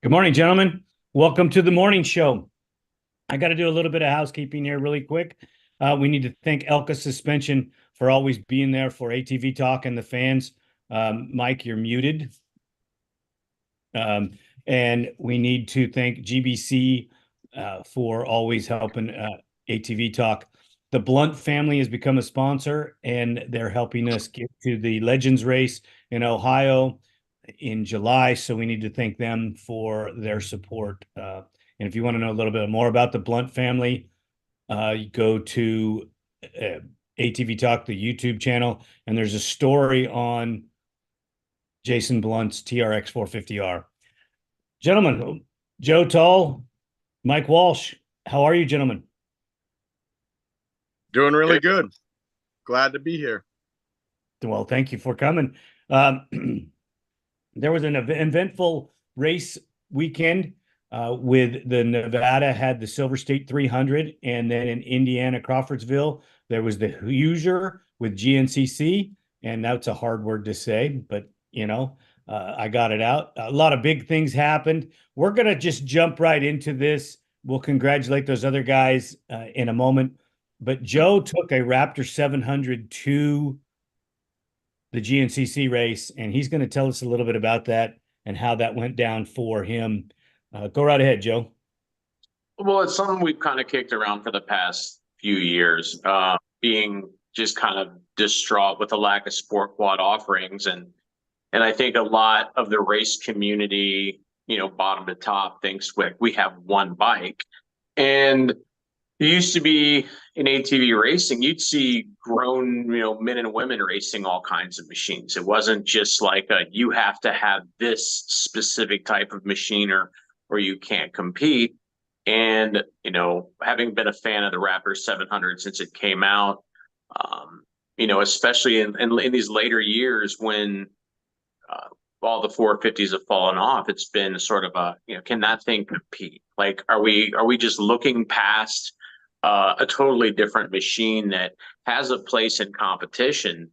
Good morning, gentlemen. Welcome to the morning show. I got to do a little bit of housekeeping here really quick. We need to thank Elka Suspension for always being there for ATV Talk and the fans. Mike, you're muted. And we need to thank GBC for always helping ATV Talk. The Blunt family has become a sponsor, and they're helping us get to the Legends race in Ohio in July. So we need to thank them for their support. And if you want to know a little bit more about the Blunt family, you go to ATV Talk, the YouTube channel, and there's a story on Jason Blunt's TRX 450R. Gentlemen, Joe Tolle, Mike Walsh, how are you, gentlemen? Doing really good. Glad to be here. Well, thank you for coming. There was an eventful race weekend with the Nevada had the Silver State 300, and then in Indiana, Crawfordsville, there was the Hoosier with GNCC, and that's a hard word to say, but I got it out. A lot of big things happened. We're going to just jump right into this. We'll congratulate those other guys in a moment. But Joe took a Raptor 700 to the GNCC race, and he's going to tell us a little bit about that and how that went down for him. Go right ahead, Joe. Well, it's something we've kind of kicked around for the past few years, being just kind of distraught with the lack of sport quad offerings. And I think a lot of the race community, bottom to top, thinks we have one bike. And it used to be in ATV racing, you'd see grown, men and women racing all kinds of machines. It wasn't just like you have to have this specific type of machine or you can't compete. And, having been a fan of the Raptor 700 since it came out, especially in these later years when all the 450s have fallen off, it's been sort of can that thing compete? Like, are we just looking past a totally different machine that has a place in competition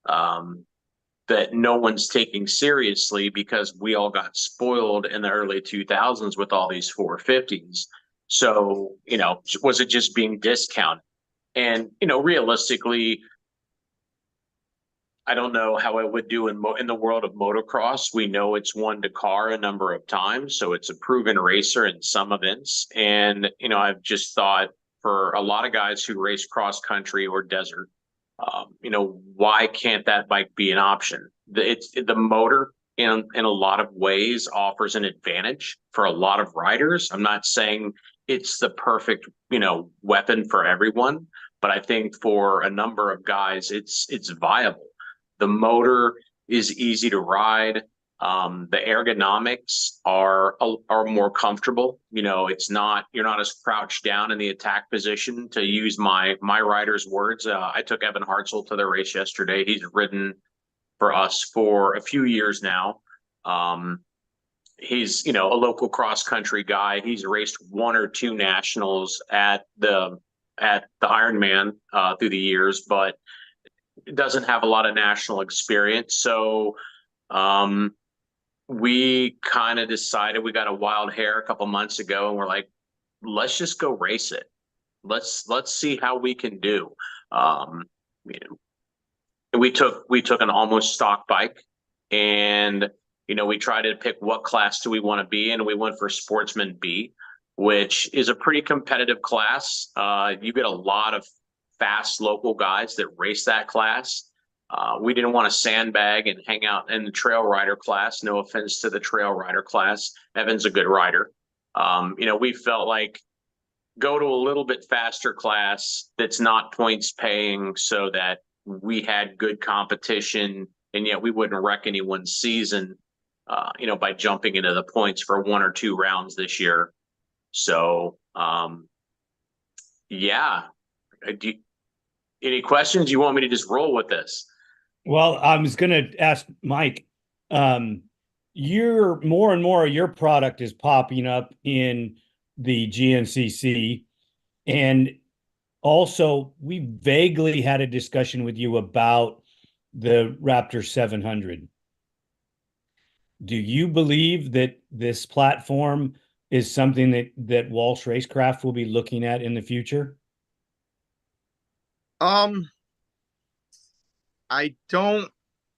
that no one's taking seriously because we all got spoiled in the early 2000s with all these 450s. So, was it just being discounted? And, realistically, I don't know how it would do in the world of motocross. We know it's won Dakar a number of times, so it's a proven racer in some events. And, I've just thought for a lot of guys who race cross country or desert, why can't that bike be an option? The motor in a lot of ways offers an advantage for a lot of riders. I'm not saying it's the perfect, weapon for everyone, but I think for a number of guys, it's viable. The motor is easy to ride. The ergonomics are more comfortable. It's not, you're not as crouched down in the attack position, to use my rider's words. I took Evan Hartzell to the race yesterday. He's ridden for us for a few years now. He's, a local cross country guy. He's raced one or two nationals at the Ironman through the years, but doesn't have a lot of national experience. So we kind of decided, we got a wild hair a couple months ago, and we're like, let's just go race it. Let's see how we can do. We took an almost stock bike, and we tried to pick what class do we want to be in. We went for Sportsman B, which is a pretty competitive class. You get a lot of fast local guys that race that class. We didn't want to sandbag and hang out in the trail rider class. No offense to the trail rider class. Evan's a good rider. We felt like go to a little bit faster class that's not points paying, so that we had good competition, and yet we wouldn't wreck anyone's season, by jumping into the points for one or two rounds this year. So, yeah. Any questions? You want me to just roll with this? Well, I was going to ask Mike, you're more and more of your product is popping up in the GNCC. And also, we vaguely had a discussion with you about the Raptor 700. Do you believe that this platform is something that Walsh Racecraft will be looking at in the future? I don't.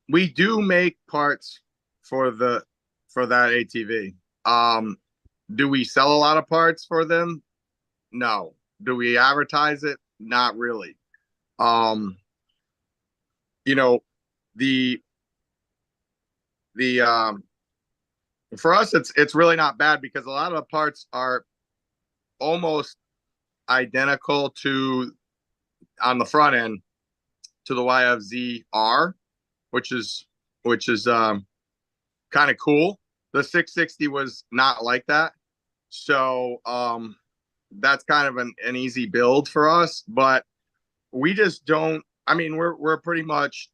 We do make parts for the for that ATV. Do we sell a lot of parts for them? No. Do we advertise it? Not really. Um, you know, the the for us it's really not bad because a lot of the parts are almost identical to on the front end to the YFZ-R, which is kind of cool. The 660 was not like that. So that's kind of an easy build for us, but we just don't. I mean, we're pretty much,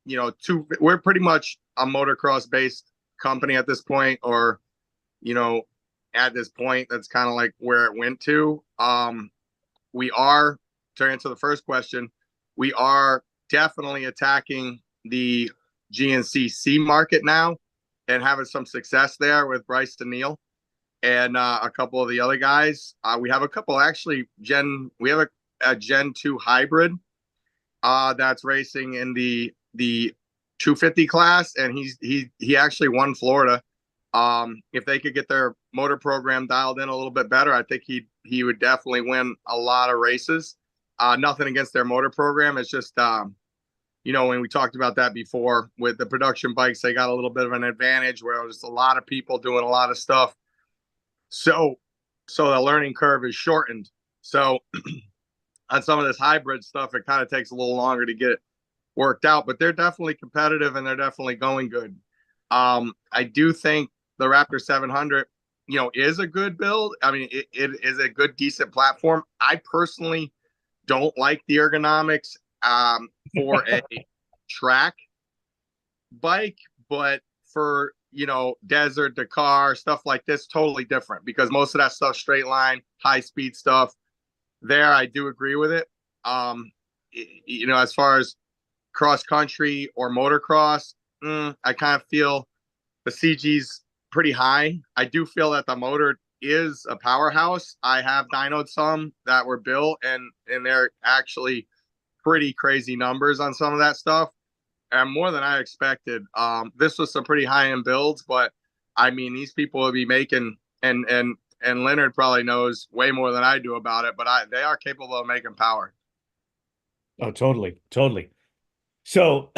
we're pretty much a motocross based company at this point, or you know, at this point, that's kind of like where it went to. We are, to answer the first question, we are definitely attacking the GNCC market now and having some success there with Bryce and Neal and a couple of the other guys. We have a couple actually we have a Gen 2 hybrid that's racing in the 250 class, and he actually won Florida. If they could get their motor program dialed in a little bit better, I think he would definitely win a lot of races. Nothing against their motor program. It's just when we talked about that before with the production bikes, they got a little bit of an advantage where there's a lot of people doing a lot of stuff. So the learning curve is shortened. So on some of this hybrid stuff, it kind of takes a little longer to get it worked out, but they're definitely competitive and they're definitely going good. I do think the Raptor 700, is a good build. I mean, it is a good, decent platform. I personally don't like the ergonomics for a track bike, but for desert, Dakar, stuff like this, totally different because most of that stuff straight line, high speed stuff. There, I do agree with it. As far as cross country or motocross, I kind of feel the CG's pretty high. I do feel that the motor is a powerhouse. I have dynoed some that were built, and they're actually pretty crazy numbers on some of that stuff, and more than I expected. This was some pretty high end builds, but I mean, these people will be making and Leonard probably knows way more than I do about it, but they are capable of making power. Oh, totally, totally. So,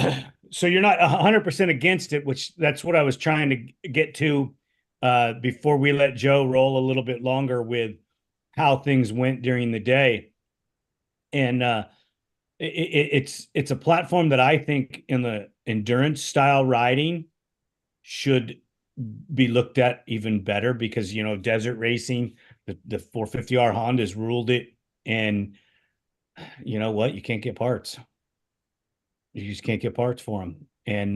so you're not 100% against it, which that's what I was trying to get to before we let Joe roll a little bit longer with how things went during the day. And it's a platform that I think in the endurance style riding should be looked at even better because desert racing, the 450R Honda's ruled it, and you know what, you can't get parts. You just can't get parts for them, and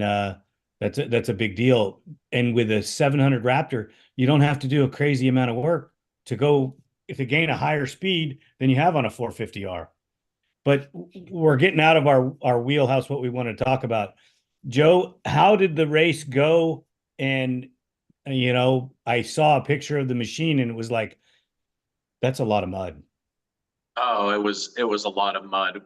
that's a big deal. And with a 700 Raptor, you don't have to do a crazy amount of work to gain a higher speed than you have on a 450R. But we're getting out of our wheelhouse, what we want to talk about. Joe, how did the race go? And I saw a picture of the machine and it was like, that's a lot of mud. Oh, it was a lot of mud.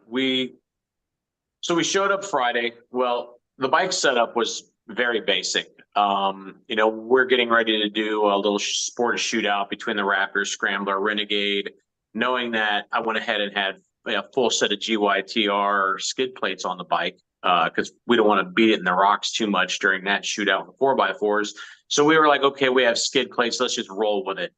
So we showed up Friday. Well, the bike setup was very basic. We're getting ready to do a little sport shootout between the Raptor, Scrambler, Renegade, knowing that I went ahead and had a full set of GYTR skid plates on the bike because we don't want to beat it in the rocks too much during that shootout with 4x4s. So we were like, okay, we have skid plates. Let's just roll with it.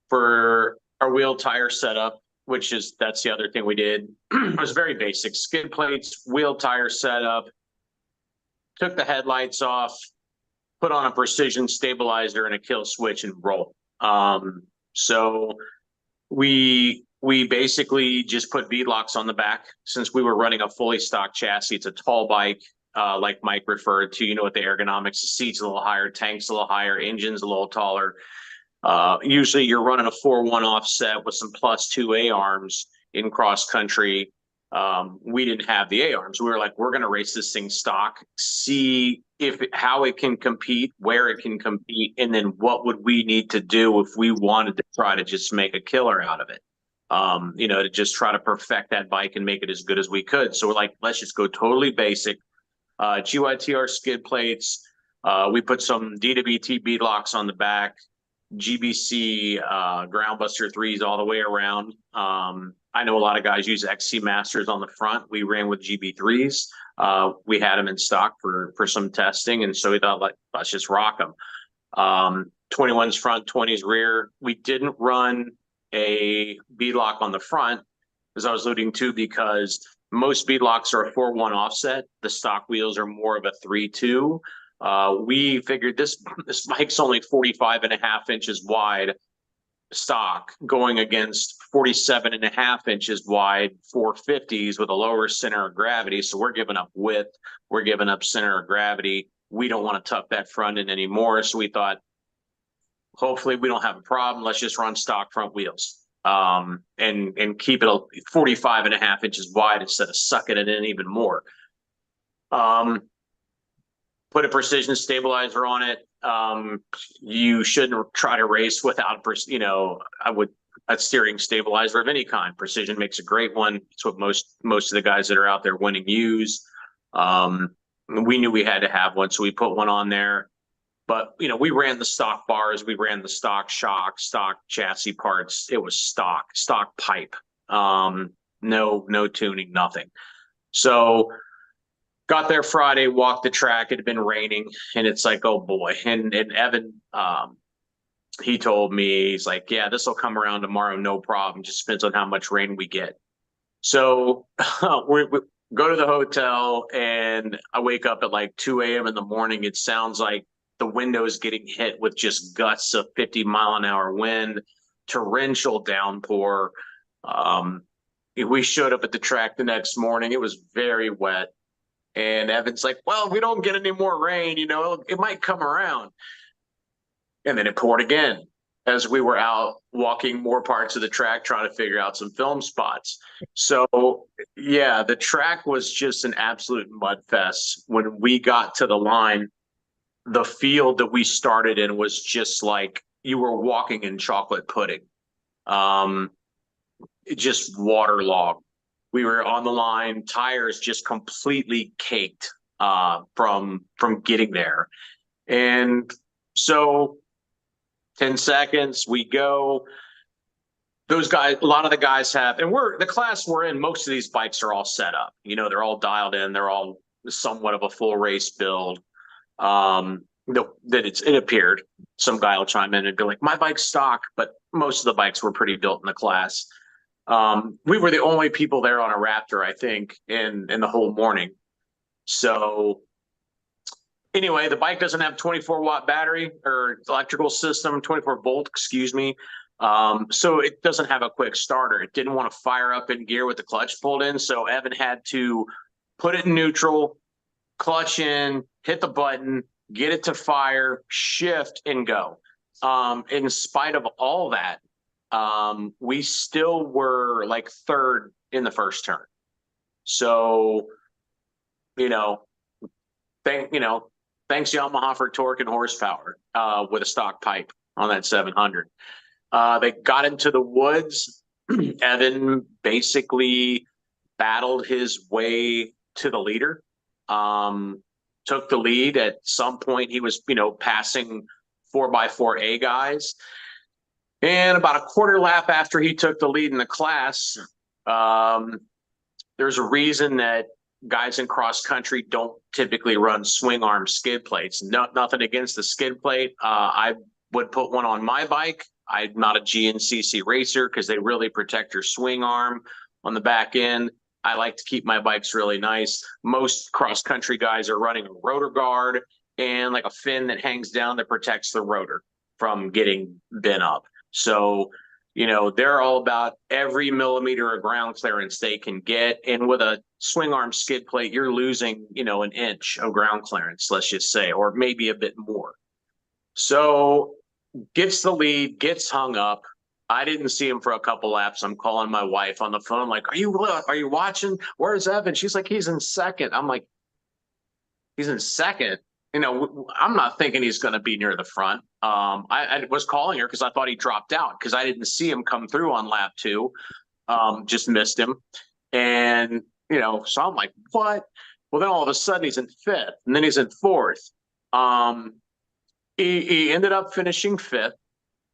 For our wheel tire setup, that's the other thing we did. It was very basic. Skid plates, wheel tire setup, took the headlights off, put on a precision stabilizer and a kill switch and roll. So we basically just put V-locks on the back since we were running a fully stock chassis. It's a tall bike, like Mike referred to, with the ergonomics, the seat's a little higher, tank's a little higher, engine's a little taller. Usually you're running a 4-1 offset with some +2 A-arms in cross country. We didn't have the A-arms. We were like, we're going to race this thing stock, see how it can compete, where it can compete, and then what would we need to do if we wanted to try to just make a killer out of it. To just try to perfect that bike and make it as good as we could. So we're like, let's just go totally basic. GYTR skid plates. We put some DWT bead locks on the back, GBC Groundbuster 3s all the way around. I know a lot of guys use XC Masters on the front. We ran with GB3s. We had them in stock for some testing, and so we thought, like, let's just rock them. 21s front, 20s rear. We didn't run a bead lock on the front, as I was alluding to, because most bead locks are a 4-1 offset. The stock wheels are more of a 3-2. We figured this bike's only 45.5 inches wide stock, going against 47.5 inches wide 450s with a lower center of gravity. So we're giving up width, we're giving up center of gravity. We don't want to tuck that front in anymore. So we thought, hopefully we don't have a problem. Let's just run stock front wheels, and keep it 45.5 inches wide instead of sucking it in even more. Put a precision stabilizer on it. You shouldn't try to race without, a steering stabilizer of any kind. Precision makes a great one. It's what most of the guys that are out there winning use. We knew we had to have one, so we put one on there. But, we ran the stock bars, we ran the stock shock, stock chassis parts. It was stock pipe. No tuning, nothing. So got there Friday, walked the track. It had been raining, and it's like, oh boy. And Evan, he told me, he's like, yeah, this will come around tomorrow, no problem. Just depends on how much rain we get. So we go to the hotel, and I wake up at like 2 a.m. in the morning. It sounds like the windows getting hit with just gusts of 50-mile-an-hour wind, torrential downpour. We showed up at the track the next morning. It was very wet. And Evan's like, well, if we don't get any more rain, it might come around. And then it poured again as we were out walking more parts of the track, trying to figure out some film spots. So, yeah, the track was just an absolute mud fest. When we got to the line, the field that we started in was just like you were walking in chocolate pudding. It just waterlogged. We were on the line, tires just completely caked from getting there. And so 10 seconds, we go. Those guys, a lot of the guys have, and the class we're in, most of these bikes are all set up. They're all dialed in. They're all somewhat of a full race build. It appeared. Some guy will chime in and be like, my bike's stock, but most of the bikes were pretty built in the class. We were the only people there on a Raptor, I think, in the whole morning. So anyway, the bike doesn't have 24-watt battery or electrical system, 24-volt, excuse me. So it doesn't have a quick starter. It didn't want to fire up in gear with the clutch pulled in. So Evan had to put it in neutral, clutch in, hit the button, get it to fire, shift, and go. In spite of all that, we still were like third in the first turn. So, thanks Yamaha for torque and horsepower with a stock pipe on that 700. They got into the woods. Evan basically battled his way to the leader. Took the lead. At some point, he was, passing 4x4A guys. And about a quarter lap after he took the lead in the class, there's a reason that guys in cross country don't typically run swing arm skid plates. Nothing against the skid plate. I would put one on my bike. I'm not a GNCC racer because they really protect your swing arm on the back end. I like to keep my bikes really nice. Most cross country guys are running a rotor guard and like a fin that hangs down that protects the rotor from getting bent up. So, they're all about every millimeter of ground clearance they can get. And with a swing arm skid plate, you're losing, an inch of ground clearance, let's just say, or maybe a bit more. So gets the lead, gets hung up. I didn't see him for a couple laps. I'm calling my wife on the phone, like, are you watching? Where's Evan? She's like, he's in second. I'm like, he's in second? I'm not thinking he's going to be near the front. I was calling her because I thought he dropped out because I didn't see him come through on lap 2. Just missed him. And, so I'm like, what? Well, then all of a sudden he's in 5th and then he's in 4th. He ended up finishing 5th,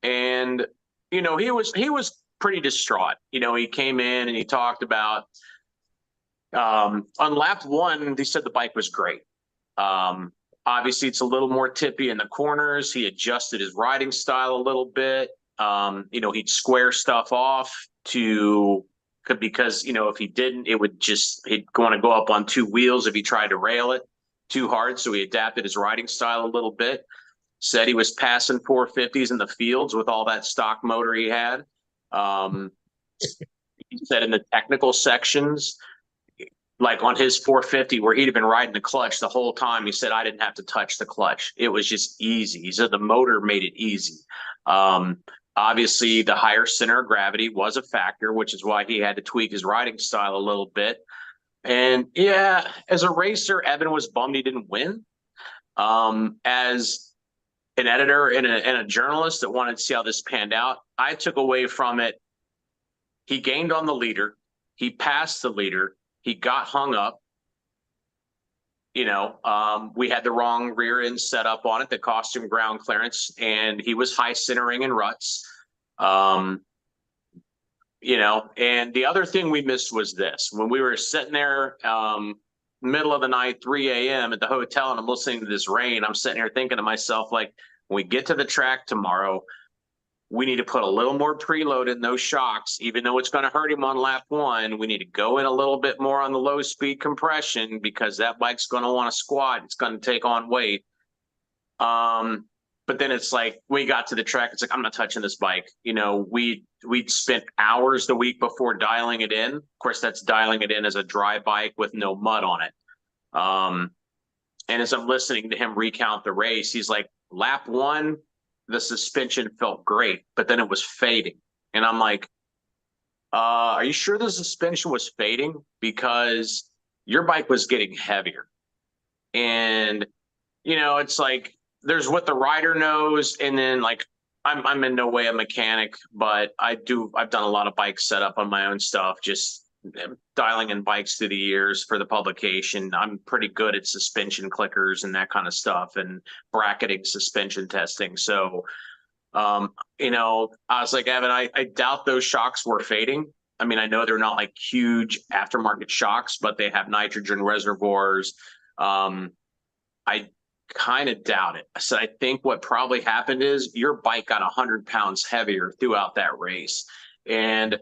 and, he was pretty distraught. He came in and he talked about, on lap 1, he said the bike was great. Obviously it's a little more tippy in the corners. He adjusted his riding style a little bit. He'd square stuff off because if he didn't, he'd want to go up on 2 wheels if he tried to rail it too hard. So he adapted his riding style a little bit. Said he was passing 450s in the fields with all that stock motor he had. He said in the technical sections, like on his 450 where he'd have been riding the clutch the whole time, he said, I didn't have to touch the clutch. It was just easy. He said the motor made it easy. Obviously, the higher center of gravity was a factor, which is why he had to tweak his riding style a little bit. And yeah, as a racer, Evan was bummed he didn't win. As an editor and a journalist that wanted to see how this panned out, I took away from it, he gained on the leader. He passed the leader. He got hung up. We had the wrong rear end setup on it that cost him ground clearance, and he was high centering in ruts. And the other thing we missed was this. When we were sitting there, middle of the night, 3 a.m. at the hotel, and I'm listening to this rain, I'm sitting here thinking to myself, like, when we get to the track tomorrow, we need to put a little more preload in those shocks. Even though it's going to hurt him on lap 1, we need to go in a little bit more on the low speed compression because that bike's going to want to squat. It's going to take on weight. But then it's like, we got to the track, it's like, I'm not touching this bike. We'd spent hours the week before dialing it in. Of course, that's dialing it in as a dry bike with no mud on it. And as I'm listening to him recount the race, he's like, lap 1, the suspension felt great, but then it was fading. And I'm like, are you sure the suspension was fading? Because your bike was getting heavier. And, it's like, there's what the rider knows. And then like, I'm in no way a mechanic, but I've done a lot of bike setup on my own stuff, just dialing in bikes through the years for the publication. I'm pretty good at suspension clickers and that kind of stuff and bracketing suspension testing. So, I was like, Evan, I doubt those shocks were fading. I mean, I know they're not like huge aftermarket shocks, but they have nitrogen reservoirs. I kind of doubt it. I said, I think what probably happened is your bike got 100 pounds heavier throughout that race. And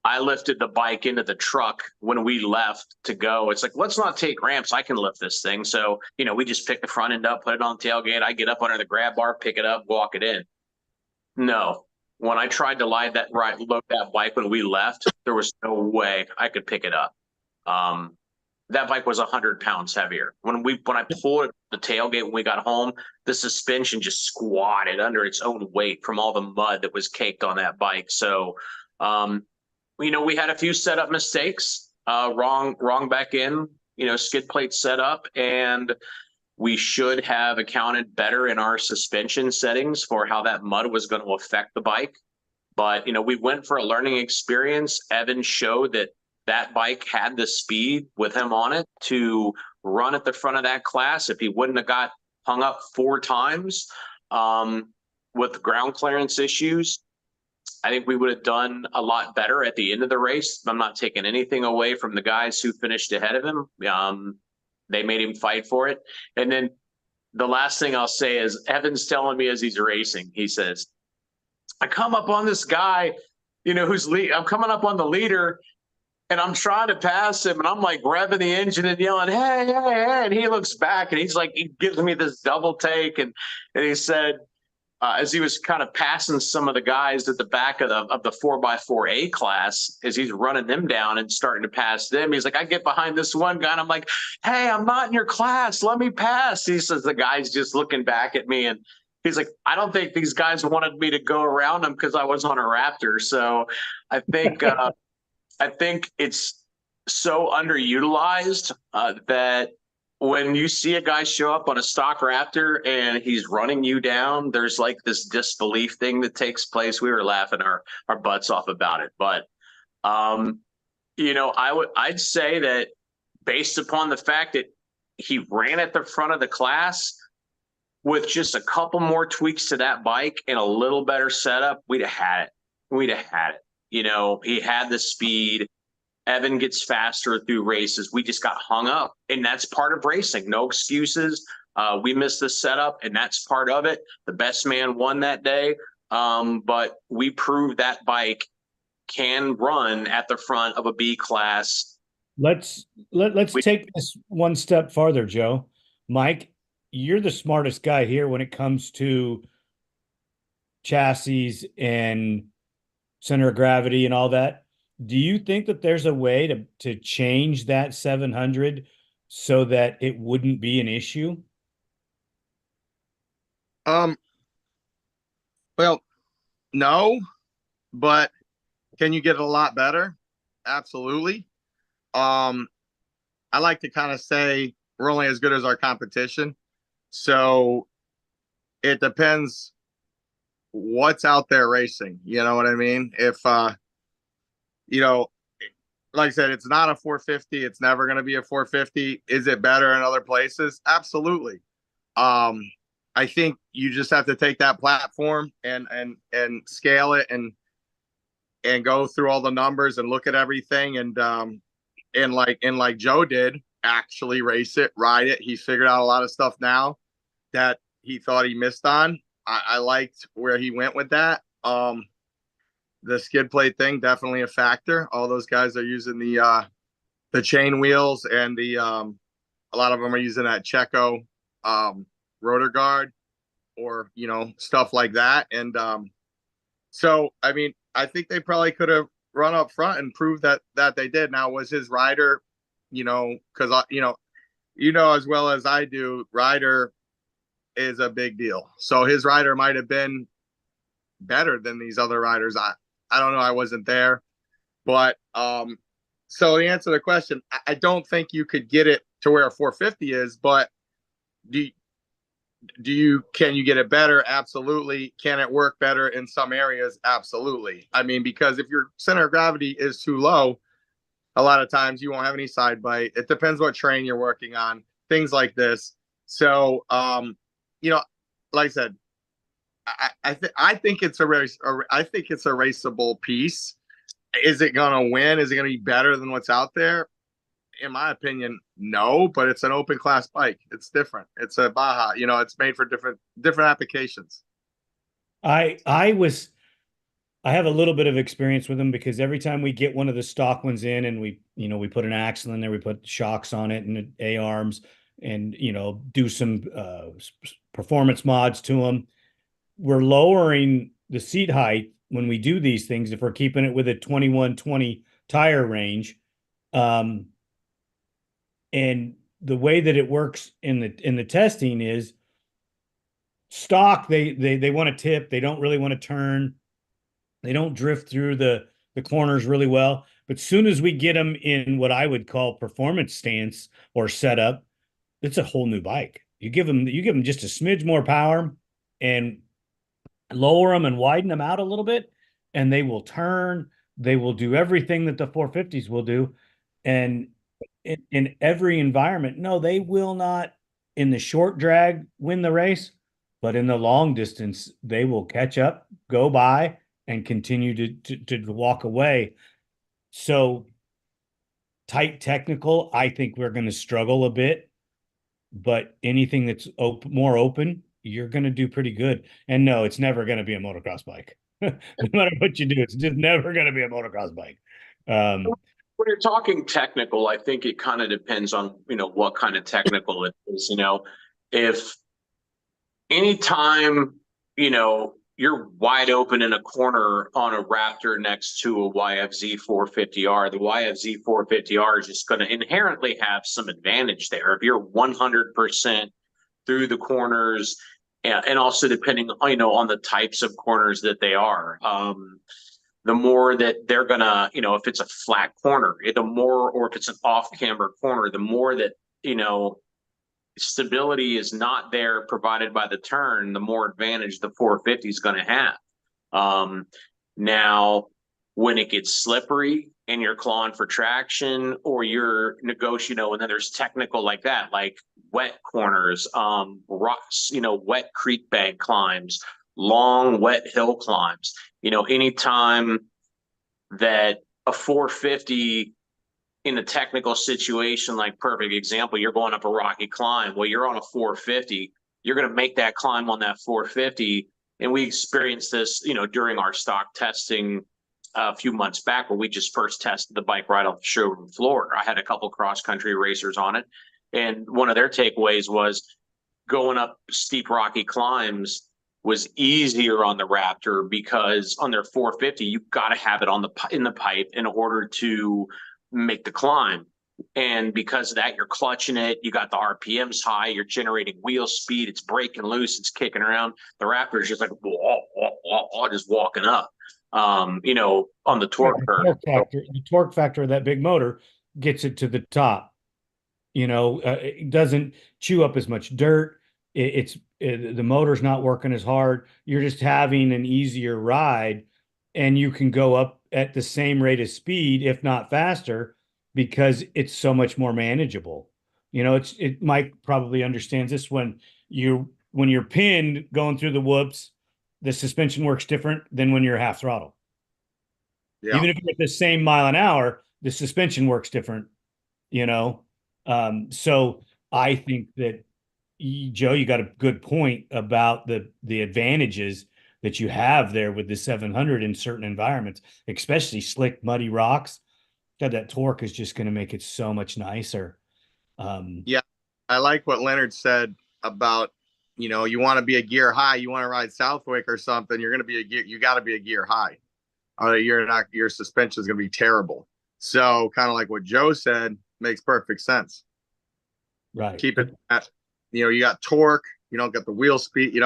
I lifted the bike into the truck when we left to go. It's like, let's not take ramps. I can lift this thing. So, we just pick the front end up, put it on the tailgate. I get up under the grab bar, pick it up, walk it in. No, when I tried to load that bike when we left, there was no way I could pick it up. That bike was 100 pounds heavier. When I pulled the tailgate when we got home, the suspension just squatted under its own weight from all the mud that was caked on that bike. So, we had a few setup mistakes, wrong back end, skid plate setup, and we should have accounted better in our suspension settings for how that mud was going to affect the bike. But, we went for a learning experience. Evan showed that bike had the speed with him on it to run at the front of that class. If he wouldn't have got hung up 4 times with ground clearance issues, I think we would have done a lot better at the end of the race. I'm not taking anything away from the guys who finished ahead of him. They made him fight for it. And then the last thing I'll say is Evan's telling me as he's racing, he says, I come up on this guy, I'm coming up on the leader and I'm trying to pass him and I'm like revving the engine and yelling, hey, hey, hey. And he looks back and he's like, he gives me this double take. And he said, as he was kind of passing some of the guys at the back of the 4x4A class, as he's running them down and starting to pass them, he's like, I get behind this one guy and I'm like, hey, I'm not in your class. Let me pass. He says, the guy's just looking back at me. And he's like, I don't think these guys wanted me to go around them because I was on a Raptor. So I think, I think it's so underutilized that when you see a guy show up on a stock Raptor and he's running you down, there's like this disbelief thing that takes place. We were laughing our butts off about it. But I'd say that based upon the fact that he ran at the front of the class, with just a couple more tweaks to that bike and a little better setup, we'd have had it. We'd have had it. He had the speed. Evan gets faster through races. We just got hung up, and that's part of racing. No excuses. We missed the setup, and that's part of it. The best man won that day, but we proved that bike can run at the front of a B class. Let's take this one step farther, Joe. Mike, you're the smartest guy here when it comes to chassis and center of gravity and all that. Do you think that there's a way to change that 700 so that it wouldn't be an issue? Well, no, but can you get it a lot better? Absolutely. I like to kind of say we're only as good as our competition. So it depends what's out there racing. You know what I mean? If, like I said, it's not a 450. It's never going to be a 450. Is it better in other places? Absolutely. I think you just have to take that platform and scale it and go through all the numbers and look at everything and like Joe did, actually race it, ride it. He's figured out a lot of stuff now that he thought he missed on. I liked where he went with that. The skid plate thing, definitely a factor. All those guys are using the chain wheels and a lot of them are using that Checo rotor guard or, stuff like that. And so, I mean, I think they probably could have run up front and proved that they did. Now, was his rider, because, as well as I do, rider is a big deal. So his rider might have been better than these other riders. I don't know. I wasn't there. But so the answer to the question, I don't think you could get it to where a 450 is, but can you get it better? Absolutely. Can it work better in some areas? Absolutely. I mean, because if your center of gravity is too low, a lot of times you won't have any side bite. It depends what terrain you're working on, things like this. So, like I said, I think it's a race. I think it's a raceable piece. Is it going to win? Is it going to be better than what's out there? In my opinion, no, but it's an open class bike. It's different. It's a Baja, it's made for different applications. I have a little bit of experience with them because every time we get one of the stock ones in and we put an axle in there, we put shocks on it and A-arms and, do some performance mods to them. We're lowering the seat height when we do these things. If we're keeping it with a 21-20 tire range, and the way that it works in the testing is stock. They want to tip. They don't really want to turn. They don't drift through the corners really well. But soon as we get them in what I would call performance stance or setup, it's a whole new bike. You give them just a smidge more power and lower them and widen them out a little bit, and they will turn. They will do everything that the 450s will do. And in every environment, no, they will not in the short drag win the race, but in the long distance, they will catch up, go by, and continue to walk away. So tight technical, I think we're going to struggle a bit, but anything that's more open, you're going to do pretty good. And no, it's never going to be a motocross bike. No matter what you do, it's just never going to be a motocross bike. When you're talking technical, I think it kind of depends on, what kind of technical it is. If anytime, you're wide open in a corner on a Raptor next to a YFZ 450R, the YFZ 450R is just going to inherently have some advantage there. If you're 100% through the corners, and also depending, on the types of corners that they are, the more that they're gonna, if it's a flat corner, or if it's an off-camber corner, the more that, stability is not there provided by the turn, the more advantage the 450 is going to have. Now, when it gets slippery and you're clawing for traction, or you're negotiating, and then there's technical like that, like wet corners, rocks, wet creek bank climbs, long wet hill climbs. Anytime that a 450 in a technical situation, like perfect example, you're going up a rocky climb. Well, you're on a 450, you're going to make that climb on that 450. And we experienced this, during our stock testing a few months back, where we just first tested the bike right off the showroom floor. I had a couple cross country racers on it, and one of their takeaways was going up steep rocky climbs was easier on the Raptor, because on their 450 you've got to have it in the pipe in order to make the climb. And because of that, you're clutching it, you got the RPMs high, you're generating wheel speed, it's breaking loose, it's kicking around. The Raptor is just like just walking up. On the torque curve. The torque factor of that big motor gets it to the top. It doesn't chew up as much dirt. The motor's not working as hard. You're just having an easier ride, and you can go up at the same rate of speed, if not faster, because it's so much more manageable. Mike probably understands this. When you're pinned going through the whoops, the suspension works different than when you're half throttle. Yeah. Even if you're at the same mile an hour, the suspension works different, So I think that, Joe, you got a good point about the advantages that you have there with the 700 in certain environments, especially slick, muddy rocks. God, that torque is just going to make it so much nicer. Yeah, I like what Leonard said about, you want to be a gear high, you want to ride Southwick or something, you got to be a gear high. Your suspension is going to be terrible. So kind of like what Joe said, makes perfect sense. Right. Keep it at, you got torque, you don't get the wheel speed,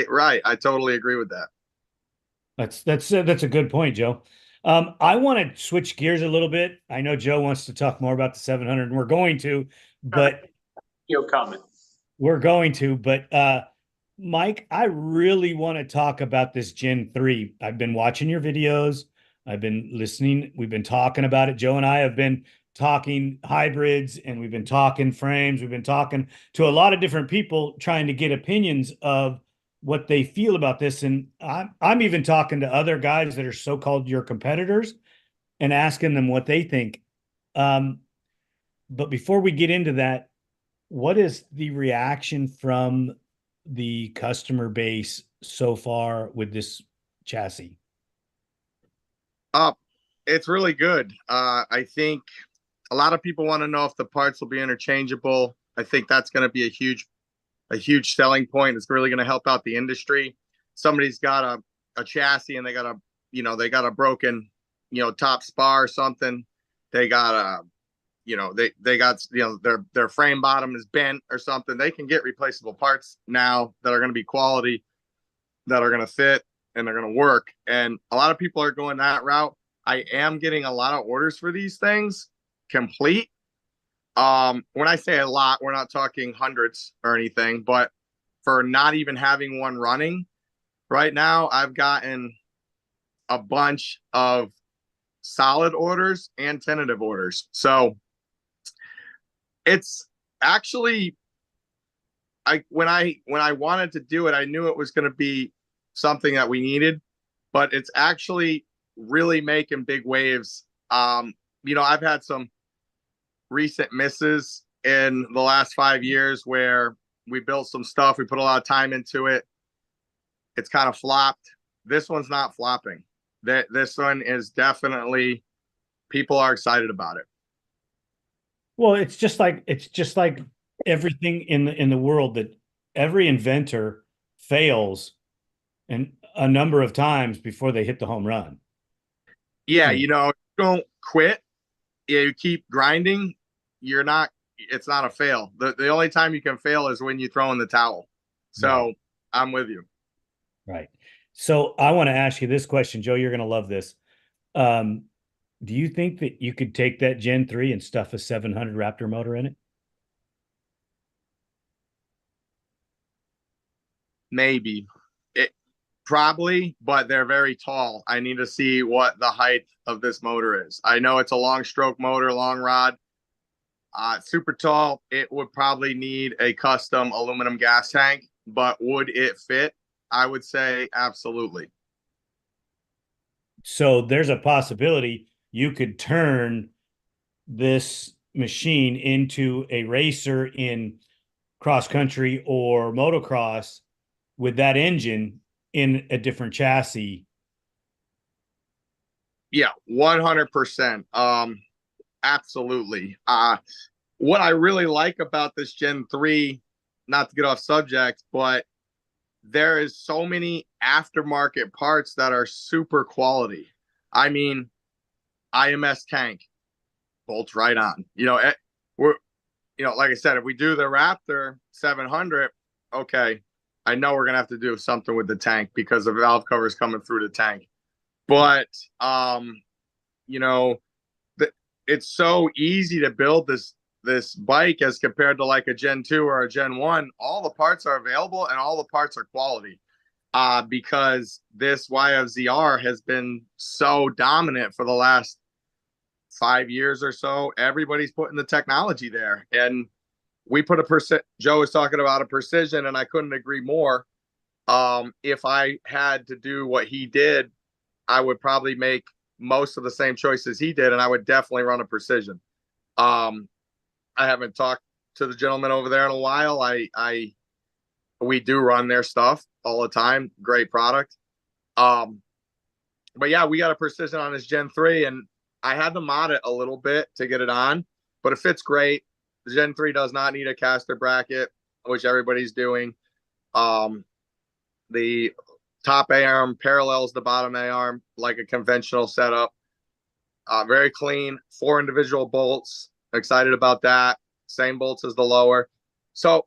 right. I totally agree with that. That's a good point, Joe. I want to switch gears a little bit. I know Joe wants to talk more about the 700, and we're going to, but we're going to, but Mike, I really want to talk about this Gen 3. I've been watching your videos. I've been listening. We've been talking about it. Joe and I have been talking hybrids, and we've been talking frames. We've been talking to a lot of different people, trying to get opinions of what they feel about this. And I'm even talking to other guys that are so-called your competitors and asking them what they think. But before we get into that, what is the reaction from the customer base so far with this chassis? It's really good. I think a lot of people want to know if the parts will be interchangeable. I think that's going to be a huge selling point. It's really going to help out the industry. Somebody's got a chassis and they got a broken, top spar or something. They got their frame bottom is bent or something. They can get replaceable parts now that are going to be quality, that are going to fit, and they're going to work. And a lot of people are going that route. I am getting a lot of orders for these things complete. When I say a lot, we're not talking hundreds or anything, but for not even having one running right now, I've gotten a bunch of solid orders and tentative orders. So it's actually, when I wanted to do it, I knew it was going to be something that we needed, but it's actually really making big waves. I've had some recent misses in the last 5 years where we built some stuff, we put a lot of time into it, it's kind of flopped. This one's not flopping. This one is definitely, people are excited about it. Well, it's just like everything in the world, that every inventor fails and a number of times before they hit the home run. Yeah, don't quit. You keep grinding. It's not a fail. The only time you can fail is when you throw in the towel. So right. I'm with you. Right. So I want to ask you this question, Joe. You're going to love this. Do you think that you could take that Gen 3 and stuff a 700 Raptor motor in it? maybe. It probably, but they're very tall. I need to see what the height of this motor is. I know it's a long stroke motor, long rod. Super tall. It would probably need a custom aluminum gas tank, but would it fit? I would say absolutely. So there's a possibility you could turn this machine into a racer in cross country or motocross with that engine in a different chassis. Yeah, 100%. Absolutely. What I really like about this Gen 3, not to get off subject, but there is so many aftermarket parts that are super quality. I mean, IMS tank bolts right on. We're like I said, if we do the Raptor 700, okay, I know we're gonna have to do something with the tank because the valve cover is coming through the tank. But it's so easy to build this bike as compared to like a Gen 2 or a Gen 1. All the parts are available and all the parts are quality. Because this YFZR has been so dominant for the last 5 years or so. Everybody's putting the technology there. And we put Joe was talking about a precision, and I couldn't agree more. If I had to do what he did, I would probably make most of the same choices he did, and I would definitely run a precision. I haven't talked to the gentleman over there in a while. We do run their stuff all the time. Great product. But yeah, we got a precision on this Gen 3, and I had to mod it a little bit to get it on, but it fits great. The Gen 3 does not need a caster bracket, which everybody's doing. The top A-arm parallels the bottom A-arm like a conventional setup. Very clean, 4 individual bolts. Excited about that. Same bolts as the lower. So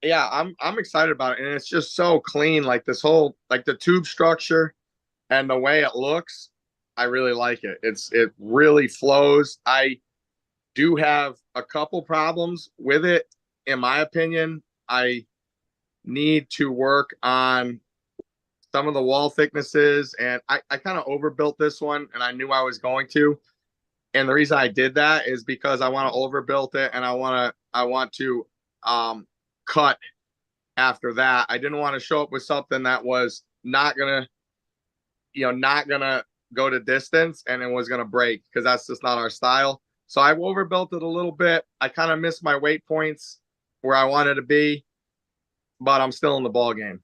yeah, I'm excited about it. And it's just so clean. Like this whole, like the tube structure and the way it looks, I really like it. It really flows. I do have a couple problems with it. In my opinion, I need to work on some of the wall thicknesses, and I kind of overbuilt this one, and I knew I was going to. And the reason I did that is because I want to overbuild it, and I want to cut after that. I didn't want to show up with something that was not gonna go to distance and it was gonna break, because that's just not our style. So I overbuilt it a little bit. I kind of missed my weight points where I wanted to be, but I'm still in the ball game.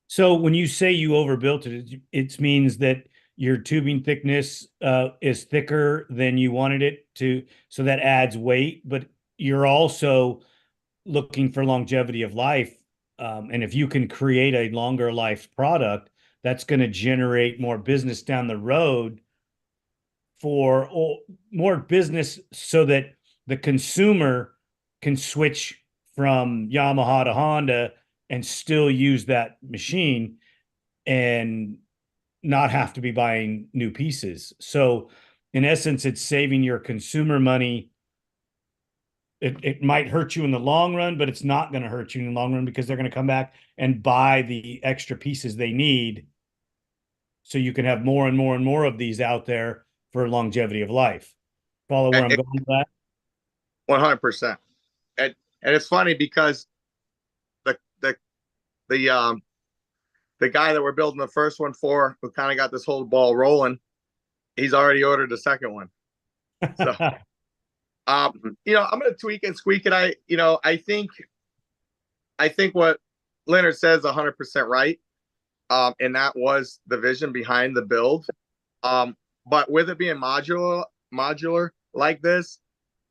So when you say you overbuilt it, it means that your tubing thickness is thicker than you wanted it to, so that adds weight, but you're also looking for longevity of life. And if you can create a longer life product, that's going to generate more business down the road more business, so that the consumer can switch from Yamaha to Honda and still use that machine and not have to be buying new pieces. So in essence, it's saving your consumer money. It might hurt you in the long run, but it's not going to hurt you in the long run, because they're going to come back and buy the extra pieces they need. So you can have more and more and more of these out there for longevity of life. Follow where I'm going with that? 100%. And it's funny because the guy that we're building the first one for, who kind of got this whole ball rolling, he's already ordered the second one. So, I'm going to tweak and squeak it. I think what Leonard says 100% right. And that was the vision behind the build. But with it being modular like this,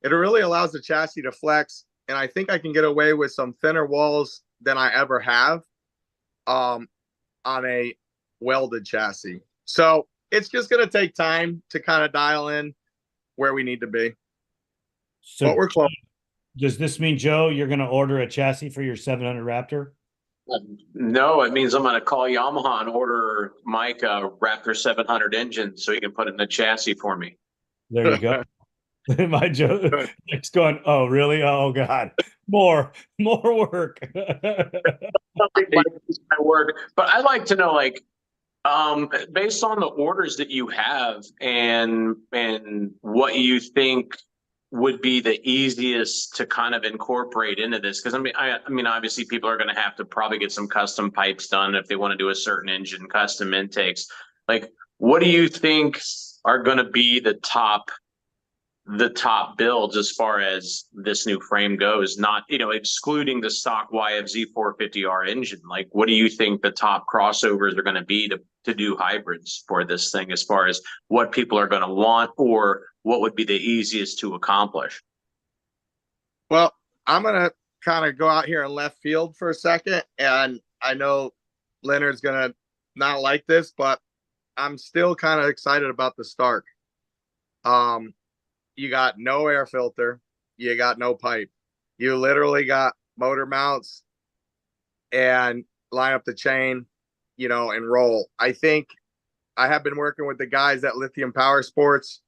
it really allows the chassis to flex. And I think I can get away with some thinner walls than I ever have on a welded chassis. So it's just going to take time to kind of dial in where we need to be. So but we're close. Does this mean, Joe, you're going to order a chassis for your 700 Raptor? No, it means I'm going to call Yamaha and order Mike a Raptor 700 engine so he can put it in the chassis for me. There you go. My Joe Nick's going, oh, really? Oh, God. More work. My work, but I'd like to know, like, based on the orders that you have and what you think would be the easiest to kind of incorporate into this, because I mean obviously people are going to have to probably get some custom pipes done if they want to do a certain engine, custom intakes. Like, what do you think are going to be the top builds as far as this new frame goes, not, excluding the stock YFZ 450R engine? Like, what do you think the top crossovers are going to be to do hybrids for this thing, as far as what people are going to want, or what would be the easiest to accomplish? Well, I'm going to kind of go out here in left field for a second. And I know Leonard's going to not like this, but I'm still kind of excited about the Stark. You got no air filter. You got no pipe. You literally got motor mounts and line up the chain, and roll. I think I have been working with the guys at Lithium Power Sports,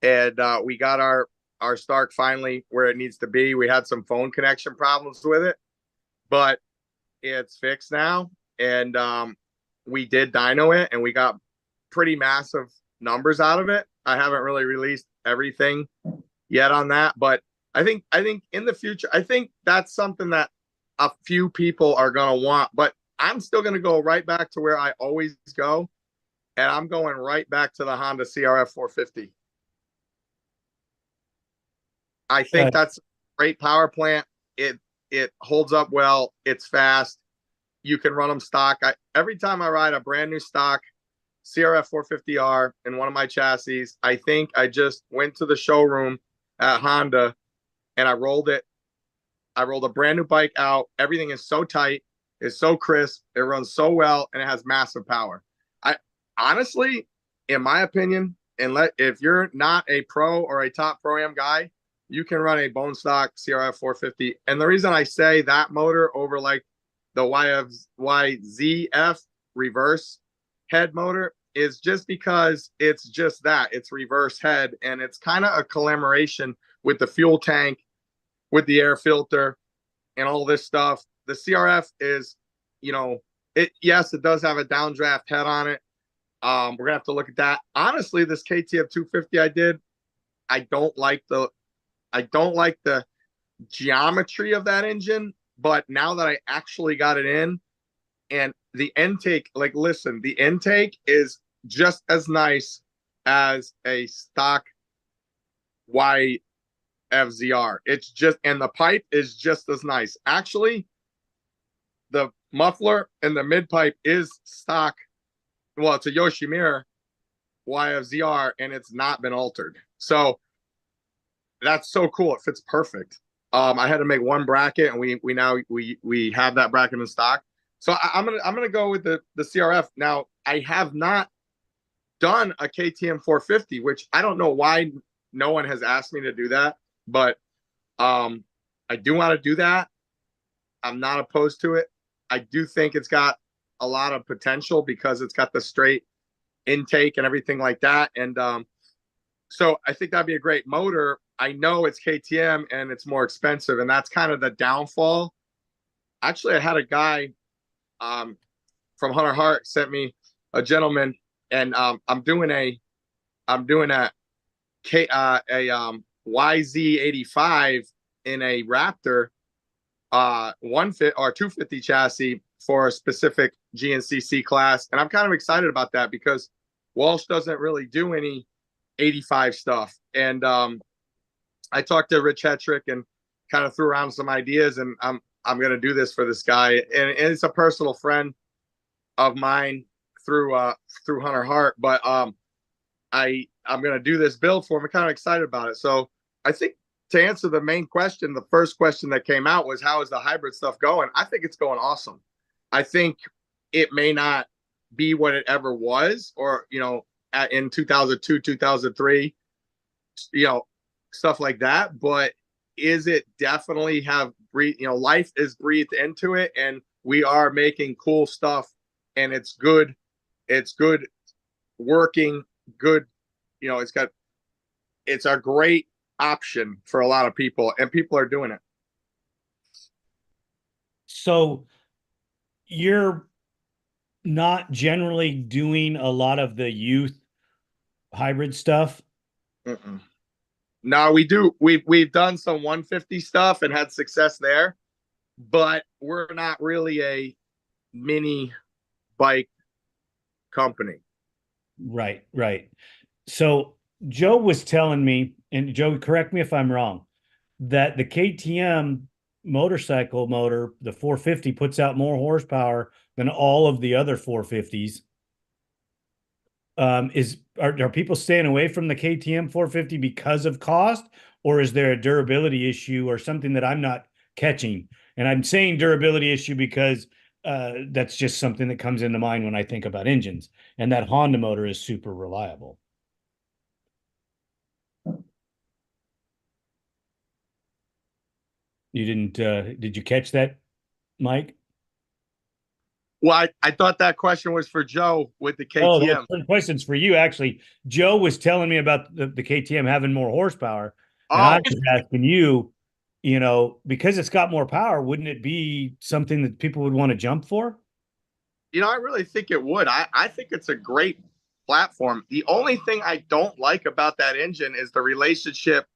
and we got our Stark finally where it needs to be. We had some phone connection problems with it, but it's fixed now. And we did dyno it, and we got pretty massive numbers out of it. I haven't really released everything yet on that, but I think in the future, I think that's something that a few people are going to want, but I'm still going to go right back to where I always go. And I'm going right back to the Honda CRF 450. I think that's a great power plant. It holds up well. It's fast. You can run them stock. Every time I ride a brand new stock CRF 450R in one of my chassis, I think I just went to the showroom at Honda and I rolled it. I rolled a brand new bike out. Everything is so tight. It's so crisp. It runs so well, and it has massive power. I honestly, in my opinion, if you're not a pro or a top pro-am guy, you can run a bone stock CRF 450. And the reason I say that motor over like the YZF reverse head motor is just because it's just that. It's reverse head, and it's kind of a collaboration with the fuel tank, with the air filter, and all this stuff. The CRF is, yes, it does have a downdraft head on it. We're gonna have to look at that. Honestly, this KTM 250 I don't like the geometry of that engine, but now that I actually got it in, and the intake, like, listen, the intake is just as nice as a stock YFZR. It's just, and the pipe is just as nice. Actually, the muffler and the mid pipe is stock. Well, it's a Yoshimura YFZR, and it's not been altered. So that's so cool. It fits perfect. I had to make one bracket, and we have that bracket in stock. So I'm gonna go with the CRF. Now, I have not done a KTM 450, which I don't know why no one has asked me to do that, but I do want to do that. I'm not opposed to it. I do think it's got a lot of potential because it's got the straight intake and everything like that. And so I think that'd be a great motor. I know it's KTM and it's more expensive, and that's kind of the downfall. Actually, I had a guy from Hunter Hart sent me a gentleman, and I'm doing a YZ85 in a Raptor 150 or 250 chassis for a specific GNCC class, and I'm kind of excited about that because Walsh doesn't really do any 85 stuff. And I talked to Rich Hetrick and kind of threw around some ideas, and I'm going to do this for this guy. And it's a personal friend of mine through Hunter Hart, but I'm going to do this build for him. I'm kind of excited about it. So I think to answer the main question, the first question that came out was, how is the hybrid stuff going? I think it's going awesome. I think it may not be what it ever was, or, in 2002, 2003, stuff like that. But is it definitely have life is breathed into it, and we are making cool stuff, and it's good. It's good working, good. It's a great option for a lot of people, and people are doing it. So you're not generally doing a lot of the youth hybrid stuff? Mm-mm. No, we do. We've done some 150 stuff and had success there, but we're not really a mini bike company. Right, right. So Joe was telling me, and Joe, correct me if I'm wrong, that the KTM motorcycle motor, the 450, puts out more horsepower than all of the other 450s. Are people staying away from the KTM 450 because of cost, or is there a durability issue or something that I'm not catching? And I'm saying durability issue because that's just something that comes into mind when I think about engines, and that Honda motor is super reliable. You didn't, did you catch that, Mike? Well, I thought that question was for Joe with the Oh, KTM. the question's for you, actually. Joe was telling me about the KTM having more horsepower, and Oh, I was asking you, you know, because it's got more power, wouldn't it be something that people would want to jump for? I really think it would. I think it's a great platform. The only thing I don't like about that engine is the relationship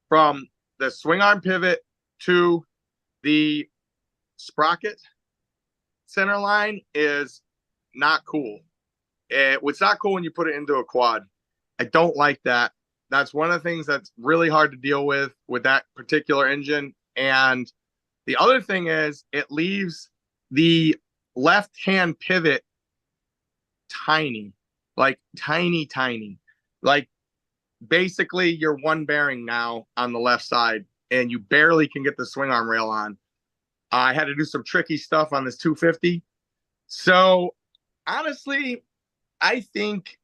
from the swing arm pivot to the sprocket center line is not cool. It's not cool when you put it into a quad. I don't like that. That's one of the things that's really hard to deal with that particular engine. And the other thing is it leaves the left hand pivot tiny, like tiny. Like basically you're one bearing now on the left side and you barely can get the swing arm rail on. I had to do some tricky stuff on this 250. So honestly, I think,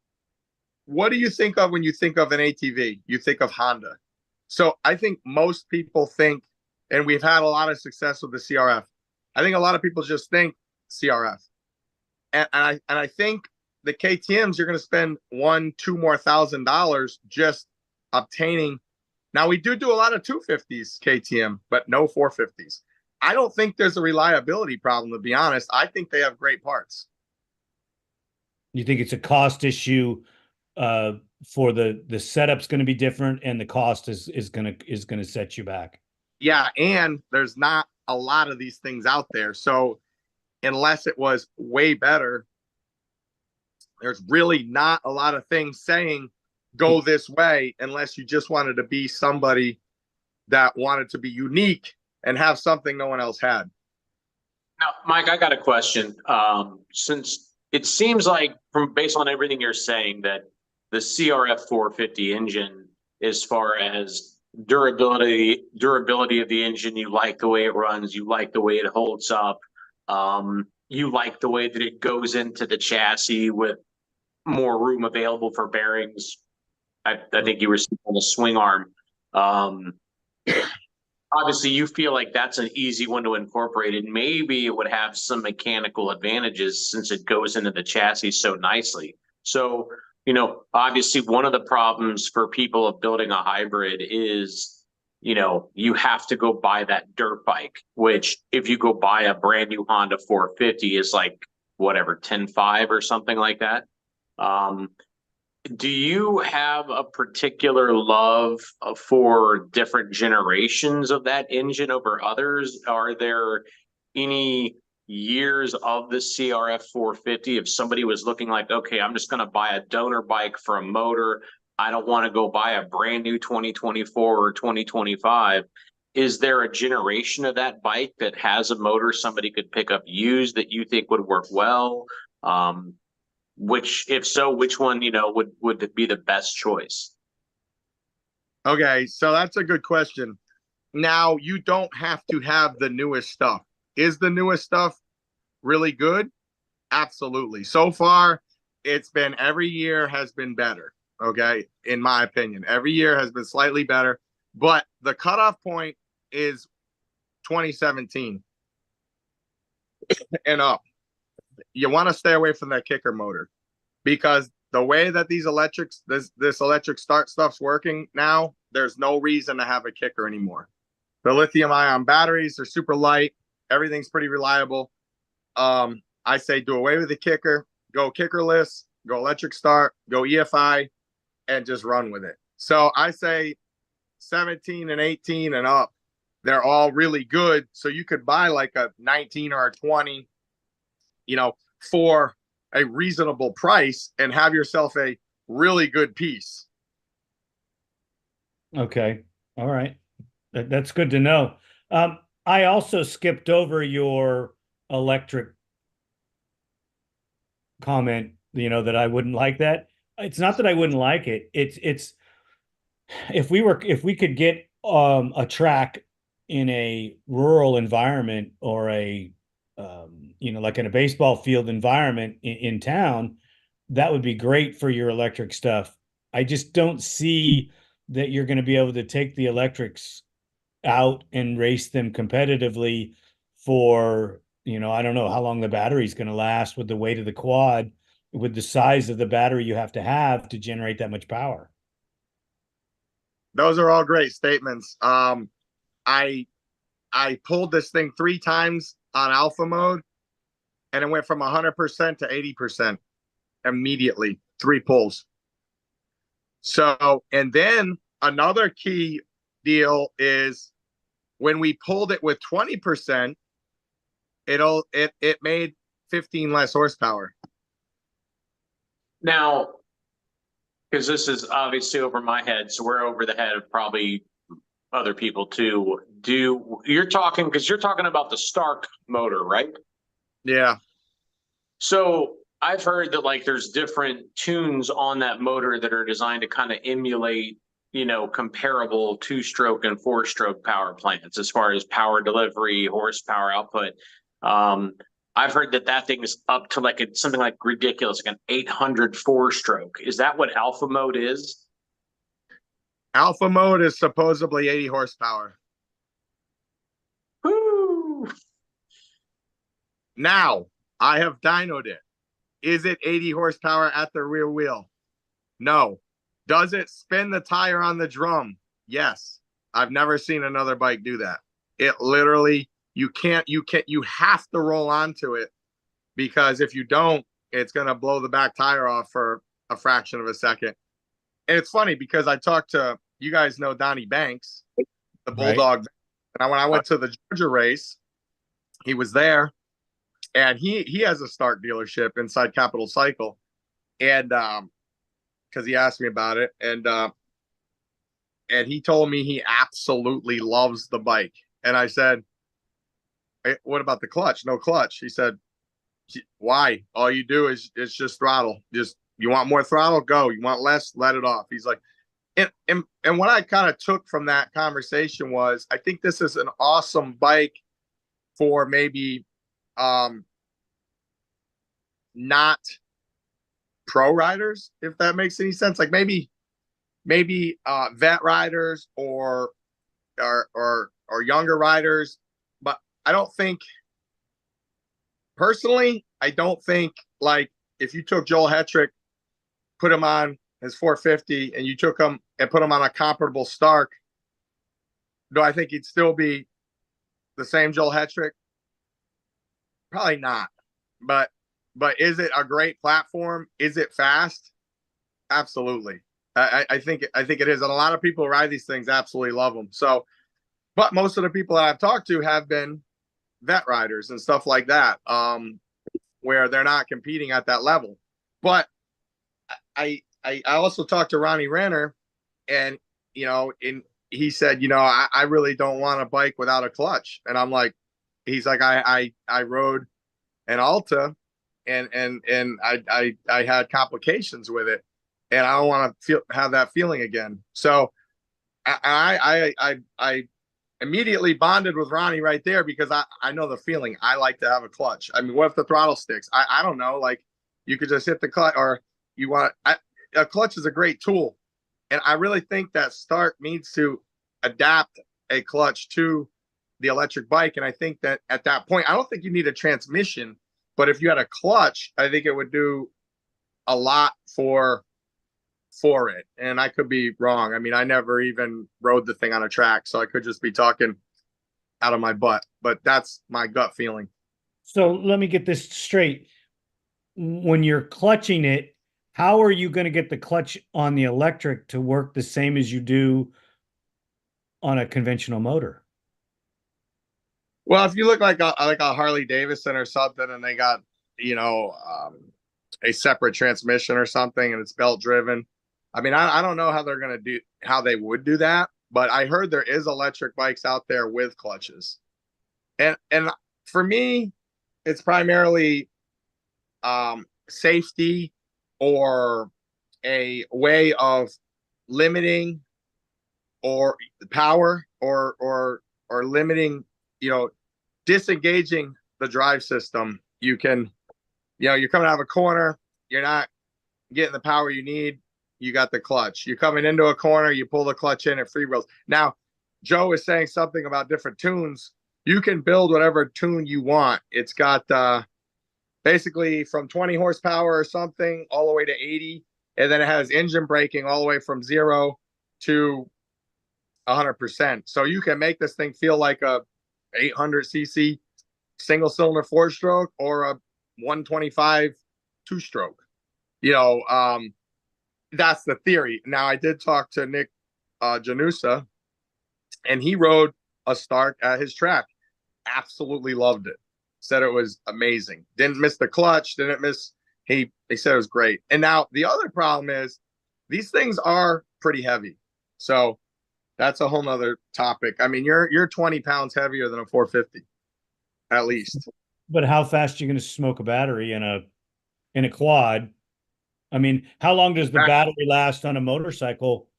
what do you think of when you think of an ATV? You think of Honda. So I think most people think, and we've had a lot of success with the CRF. I think a lot of people just think CRF. And I think the KTMs, you're going to spend $1,000-2 more just obtaining. Now we do a lot of 250s KTM, but no 450s. I don't think there's a reliability problem, to be honest. I think they have great parts. You think it's a cost issue for the setup's going to be different, and the cost is going to set you back? Yeah, and there's not a lot of these things out there. So unless it was way better, there's really not a lot of things saying go this way unless you just wanted to be somebody that wanted to be unique and have something no one else had. Now, Mike, I got a question. Since it seems like, from based on everything you're saying, that the CRF 450 engine, as far as durability of the engine, you like the way it runs, you like the way it holds up, you like the way that it goes into the chassis with more room available for bearings. I think you were saying on the swing arm. Obviously, you feel like that's an easy one to incorporate, and maybe it would have some mechanical advantages since it goes into the chassis so nicely. So, obviously, one of the problems for people of building a hybrid is, you have to go buy that dirt bike, which if you go buy a brand new Honda 450 is like, whatever, 10.5 or something like that. Do you have a particular love for different generations of that engine over others? Are there any years of the CRF 450, if somebody was looking like, okay, I'm just going to buy a donor bike for a motor, I don't want to go buy a brand new 2024 or 2025, is there a generation of that bike that has a motor somebody could pick up used that you think would work well? Which, if so, which one, would be the best choice? Okay, so that's a good question. Now, you don't have to have the newest stuff. Is the newest stuff really good? Absolutely. So far, it's been, every year has been better. Okay, in my opinion, every year has been slightly better, but the cutoff point is 2017 and up. You want to stay away from that kicker motor because the way that these electrics, this electric start stuff's working now, there's no reason to have a kicker anymore. The lithium ion batteries are super light. Everything's pretty reliable. I say do away with the kicker, go kickerless, go electric start, go EFI, and just run with it. So I say 17 and 18 and up, they're all really good. So you could buy like a 19 or a 20, for a reasonable price and have yourself a really good piece. Okay. All right. That's good to know. I also skipped over your electric comment, that I wouldn't like that. It's not that I wouldn't like it. It's if we could get a track in a rural environment or a like in a baseball field environment in town, that would be great for your electric stuff. I just don't see that you're going to be able to take the electrics out and race them competitively for, I don't know how long the battery's going to last with the weight of the quad, with the size of the battery you have to generate that much power. Those are all great statements. I pulled this thing 3 times on alpha mode, and it went from 100% to 80% immediately, 3 pulls. So, and then another key deal is when we pulled it with 20%, it made 15 less horsepower. Now, because this is obviously over my head, so we're over the head of probably other people too. You're talking about the Stark motor, right? Yeah. So I've heard that like there's different tunes on that motor that are designed to kind of emulate, comparable 2-stroke and 4-stroke power plants as far as power delivery, horsepower output. I've heard that thing is up to like something like ridiculous, like an 800 4-stroke. Is that what alpha mode is? Alpha mode is supposedly 80 horsepower. Woo! Now, I have dynoed it. Is it 80 horsepower at the rear wheel? No. Does it spin the tire on the drum? Yes. I've never seen another bike do that. It literally, you have to roll onto it, because if you don't, it's going to blow the back tire off for a fraction of a second. And it's funny because I talked to, you guys know Donnie Banks, the Bulldog. Right. And when I went to the Georgia race, he was there, and he has a Stark dealership inside Capital Cycle. And because he asked me about it, and he told me he absolutely loves the bike. And I said, hey, what about the clutch? No clutch. He said, why? All you do is just throttle. You want more throttle? Go. You want less? Let it off. He's like, and what I kind of took from that conversation was, I think this is an awesome bike for maybe not pro riders, if that makes any sense. Like maybe vet riders or younger riders. But I don't think, personally, like if you took Joel Hetrick, put him on his 450, and you took him and put him on a comparable Stark, do I think he'd still be the same Joel Hetrick? Probably not. But is it a great platform? Is it fast? Absolutely. I think it is. And a lot of people who ride these things absolutely love them. So, but most of the people that I've talked to have been vet riders and stuff like that, where they're not competing at that level. But I also talked to Ronnie Renner, and he said, I really don't want a bike without a clutch. And I'm like, he's like, I rode an Alta, and I had complications with it, and I don't want to have that feeling again. So I immediately bonded with Ronnie right there, because I know the feeling. I like to have a clutch. I mean, what if the throttle sticks? I don't know. Like, you could just hit the clutch, or you want a clutch is a great tool. And I really think that Stark needs to adapt a clutch to the electric bike. And I think that at that point, I don't think you need a transmission, but if you had a clutch, I think it would do a lot for it. And I could be wrong. I mean, I never even rode the thing on a track, so I could just be talking out of my butt, but that's my gut feeling. So let me get this straight. When you're clutching it, how are you going to get the clutch on the electric to work the same as you do on a conventional motor? Well, if you look like a Harley Davidson or something, and they got, you know, a separate transmission or something, and it's belt driven. I mean, I don't know how they're going to do, how they would do that, but I heard there is electric bikes out there with clutches. And for me, it's primarily safety, or a way of limiting or power, or limiting, you know, disengaging the drive system. You can, you know, you're coming out of a corner, you're not getting the power you need, you got the clutch. You're coming into a corner, you pull the clutch in, it free wheels. Now, Joe is saying something about different tunes. You can build whatever tune you want. It's got basically from 20 horsepower or something all the way to 80, and then it has engine braking all the way from 0 to 100%. So you can make this thing feel like a 800cc single cylinder 4-stroke or a 125 2-stroke. You know, that's the theory. Now, I did talk to Nick Janusa, and he rode a Stark at his track. Absolutely loved it. Said it was amazing. Didn't miss the clutch. Didn't miss. He said it was great. And now the other problem is these things are pretty heavy. So that's a whole nother topic. I mean, you're 20 pounds heavier than a 450, at least. But how fast are you going to smoke a battery in a quad? I mean, how long does the battery last on a motorcycle?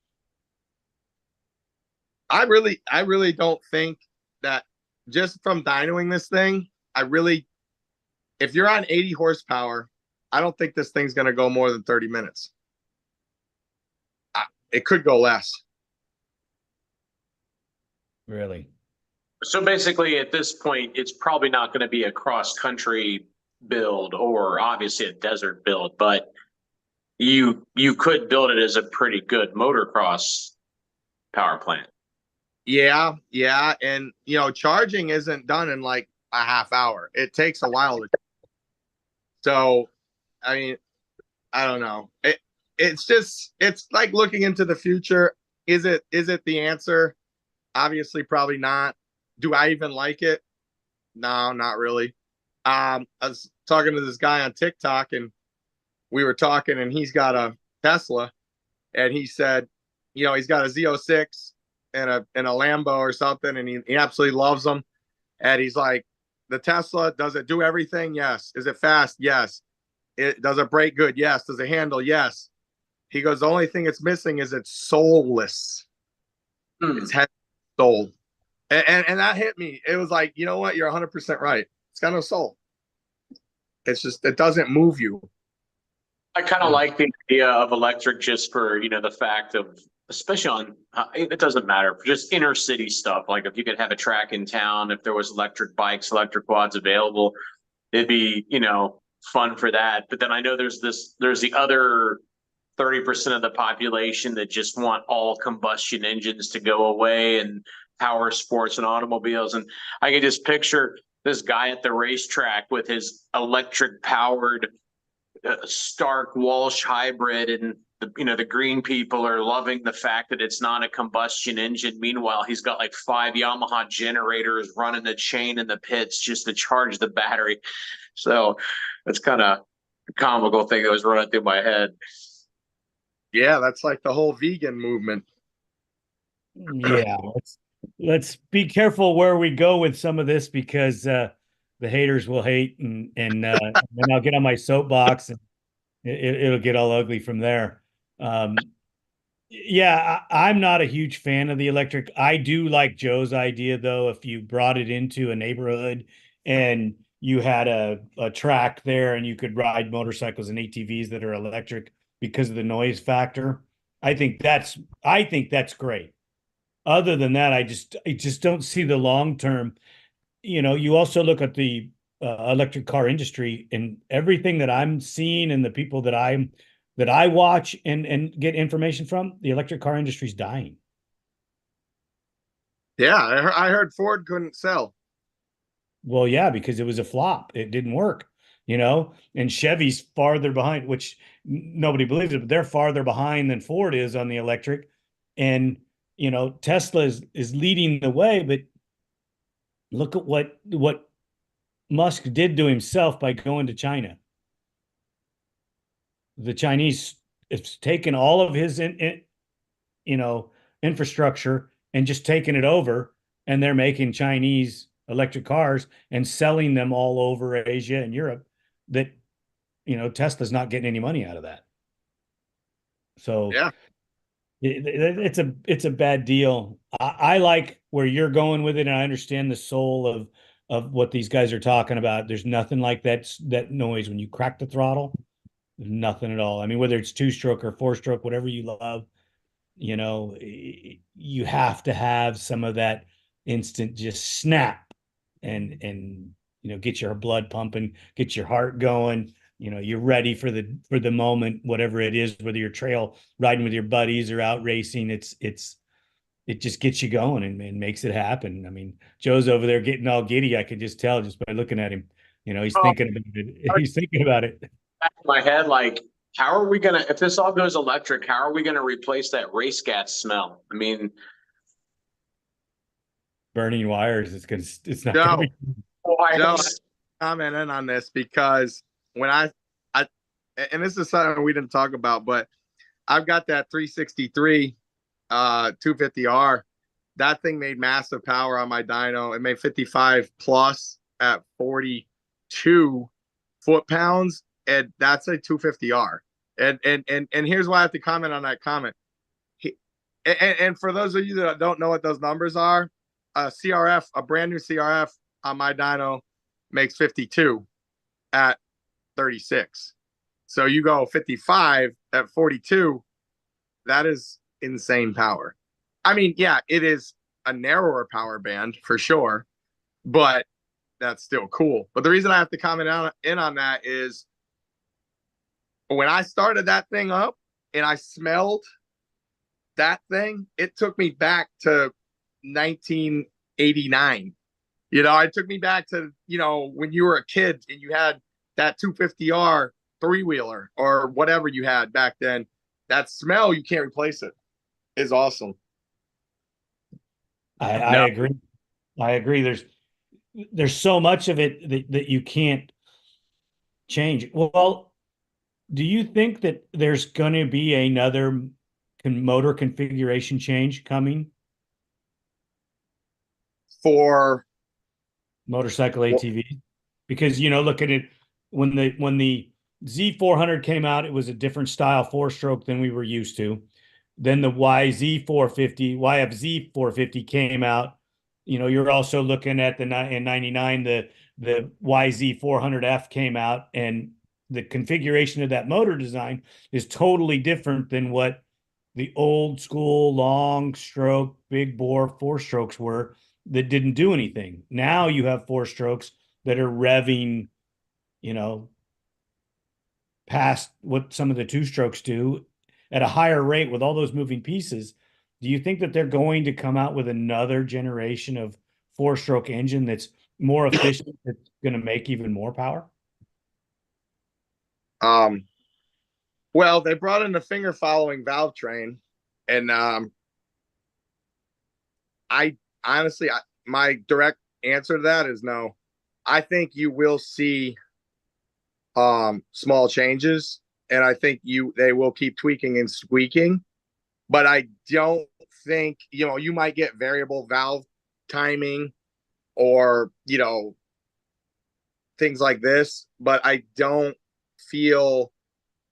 I really don't think that, just from dynoing this thing, if you're on 80 horsepower, I don't think this thing's going to go more than 30 minutes. It could go less. Really? So basically, at this point, it's probably not going to be a cross-country build, or obviously a desert build, but you could build it as a pretty good motocross power plant. Yeah, and you know, charging isn't done in like a half hour. It takes a while to. So, I mean, I don't know. It's like looking into the future. Is it the answer? Obviously, probably not. Do I even like it? No, not really. I was talking to this guy on TikTok, and we were talking, and he's got a Tesla, and he said, you know, he's got a Z06 and a Lambo or something, and he absolutely loves them. And he's like, the Tesla, does it do everything? Yes. Is it fast? Yes. Does it brake good? Yes. Does it handle? Yes. He goes, the only thing it's missing is it's soulless. It's head soul. And that hit me. It was like, you know what? You're 100% right. It's got no soul. It's just, it doesn't move you. I kind of like the idea of electric, just for, you know, the fact of, especially on, it doesn't matter, for just inner city stuff. Like if you could have a track in town, if there was electric bikes, electric quads available, it'd be, you know, fun for that. But then I know there's the other 30% of the population that just want all combustion engines to go away, and power sports and automobiles. And I can just picture this guy at the racetrack with his electric powered Stark Walsh hybrid, and the green people are loving the fact that it's not a combustion engine. Meanwhile, he's got like 5 Yamaha generators running the chain in the pits just to charge the battery. So that's kind of a comical thing that was running through my head. Yeah, that's like the whole vegan movement. Yeah, let's be careful where we go with some of this, because the haters will hate, and then I'll get on my soapbox, and it'll get all ugly from there. Yeah, I'm not a huge fan of the electric. I do like Joe's idea, though. If you brought it into a neighborhood and you had a track there, and you could ride motorcycles and ATVs that are electric because of the noise factor, I think that's great. Other than that, I just don't see the long term. You know, you also look at the electric car industry, and everything that I'm seeing and the people that I watch and get information from, the electric car industry's dying. Yeah, I heard Ford couldn't sell. Well, yeah, because it was a flop. It didn't work, and Chevy's farther behind, which nobody believes it, but they're farther behind than Ford is on the electric. And, Tesla is leading the way, but look at what Musk did to himself by going to China. The Chinese, it's taken all of his infrastructure and just taken it over, and they're making Chinese electric cars and selling them all over Asia and Europe. That Tesla's not getting any money out of that. So Yeah. it's a bad deal. I like where you're going with it, and I understand the soul of what these guys are talking about. There's nothing like that noise when you crack the throttle. Nothing at all. I mean, whether it's 2-stroke or 4-stroke, whatever you love, you have to have some of that instant just snap and get your blood pumping, get your heart going. You're ready for the moment, whatever it is, whether you're trail riding with your buddies or out racing. It just gets you going and makes it happen. I mean, Joe's over there getting all giddy. I could just tell just by looking at him. He's thinking about it. He's thinking about it. Back in my head, like, how are we gonna, if this all goes electric, how are we gonna replace that race gas smell? I mean, burning wires. It's not Joe, gonna be. Joe, comment in on this because when I and this is something we didn't talk about, but I've got that 363 250R. That thing made massive power on my dyno. It made 55 plus at 42 foot-pounds, and that's a 250R. And here's why I have to comment on that comment. And for those of you that don't know what those numbers are, a brand new CRF on my dyno makes 52 at 36. So you go 55 at 42. That is insane power. I mean, yeah, it is a narrower power band for sure, but that's still cool. But the reason I have to comment in on that is when I started that thing up and I smelled that thing, it took me back to 1989. It took me back to, when you were a kid and you had that 250R 3-wheeler or whatever you had back then. That smell, you can't replace it. Is awesome. I agree. I agree. There's so much of it that you can't change. Well, do you think that there's going to be another motor configuration change coming for motorcycle ATV? Because look at it, when the Z400 came out, it was a different style 4-stroke than we were used to. Then the YFZ 450 came out. You're also looking at in 99, the YZ 400F came out, and the configuration of that motor design is totally different than what the old school long stroke, big bore 4-strokes were that didn't do anything. Now you have 4-strokes that are revving, past what some of the 2-strokes do at a higher rate with all those moving pieces. Do you think that they're going to come out with another generation of 4-stroke engine that's more efficient, that's going to make even more power? Well, they brought in the finger following valve train, and I honestly, my direct answer to that is no. I think you will see small changes, and I think they will keep tweaking and squeaking, but I don't think, you might get variable valve timing or, things like this, but I don't feel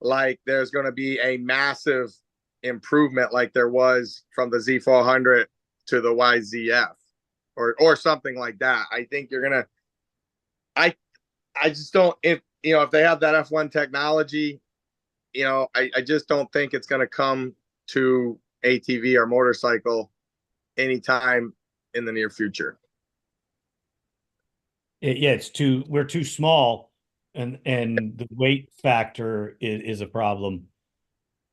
like there's going to be a massive improvement like there was from the Z400 to the YZF or something like that. I think you're going to, I just don't, if they have that F1 technology, I just don't think it's going to come to ATV or motorcycle anytime in the near future. Yeah, we're too small, and the weight factor is a problem.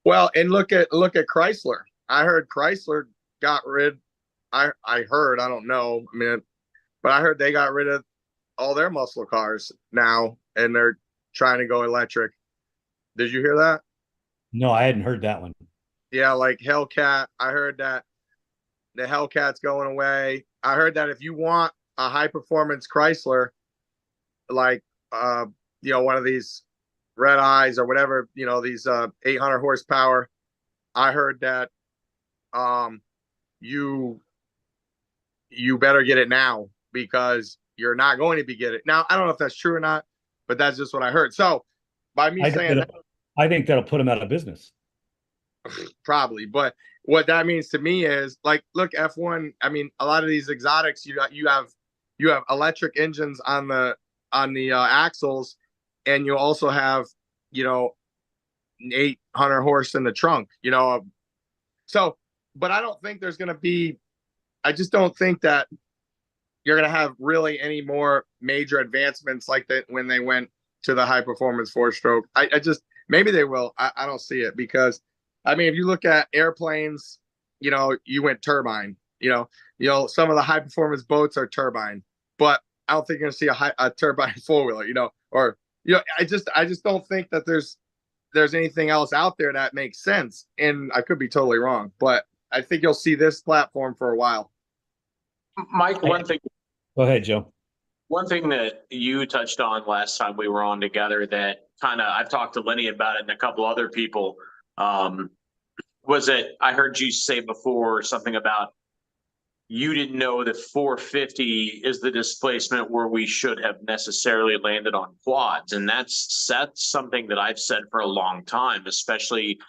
Well, and look at Chrysler. I heard Chrysler got rid. I heard, I don't know. I mean, but I heard they got rid of all their muscle cars now, and they're trying to go electric. Did you hear that? No, I hadn't heard that one. Yeah, like Hellcat. I heard that the Hellcat's going away. I heard that if you want a high performance Chrysler, like one of these red eyes or whatever, these 800 horsepower, I heard that you better get it now because you're not going to be getting it. Now, I don't know if that's true or not, but that's just what I heard. So by me saying that, I think that'll put them out of business. Probably, but what that means to me is like, look, F1. I mean, a lot of these exotics, you have electric engines on the axles, and you also have 800 horse in the trunk. So, but I don't think there's going to be. I just don't think that you're going to have really any more major advancements like that when they went to the high performance 4-stroke. I just maybe they will. I don't see it because. I mean, if you look at airplanes, you went turbine. Some of the high performance boats are turbine, but I don't think you're gonna see a turbine 4-wheeler. I just don't think that there's anything else out there that makes sense. And I could be totally wrong, but I think you'll see this platform for a while. Mike, one thing. Go ahead, Joe. One thing that you touched on last time we were on together that kind of I've talked to Lenny about it and a couple other people. Was it I heard you say before something about you didn't know that 450 is the displacement where we should have necessarily landed on quads, and that's something that I've said for a long time, especially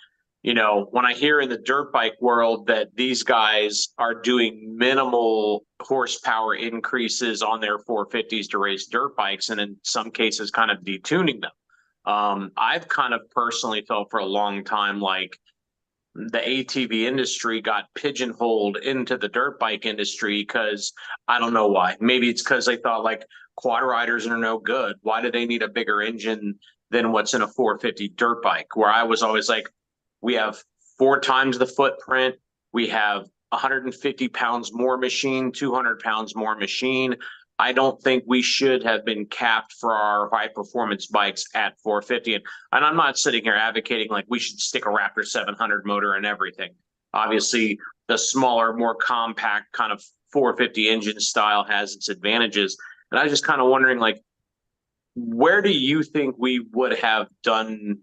when I hear in the dirt bike world that these guys are doing minimal horsepower increases on their 450s to race dirt bikes, and in some cases kind of detuning them. I've kind of personally felt for a long time like the ATV industry got pigeonholed into the dirt bike industry because I don't know why. Maybe it's because they thought like quad riders are no good. Why do they need a bigger engine than what's in a 450 dirt bike? Where I was always like, we have 4 times the footprint. We have 150 pounds more machine, 200 pounds more machine. I don't think we should have been capped for our high performance bikes at 450. And I'm not sitting here advocating like we should stick a Raptor 700 motor in everything. Obviously, the smaller, more compact kind of 450 engine style has its advantages. And I was just kind of wondering, like, where do you think we would have done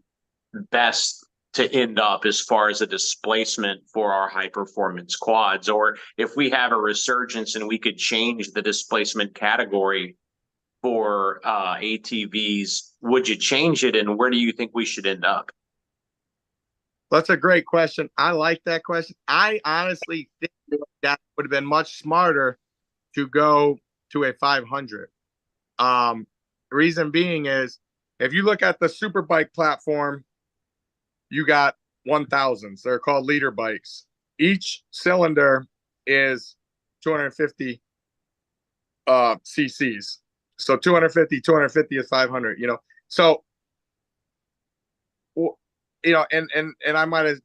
best to end up as far as a displacement for our high performance quads? Or if we have a resurgence and we could change the displacement category for ATVs, would you change it? And where do you think we should end up? That's a great question. I like that question. I honestly think that would have been much smarter to go to a 500. Reason being is if you look at the Superbike platform, you got 1000s. They're called leader bikes. Each cylinder is 250 cc's. So 250 is 500, So, and I might have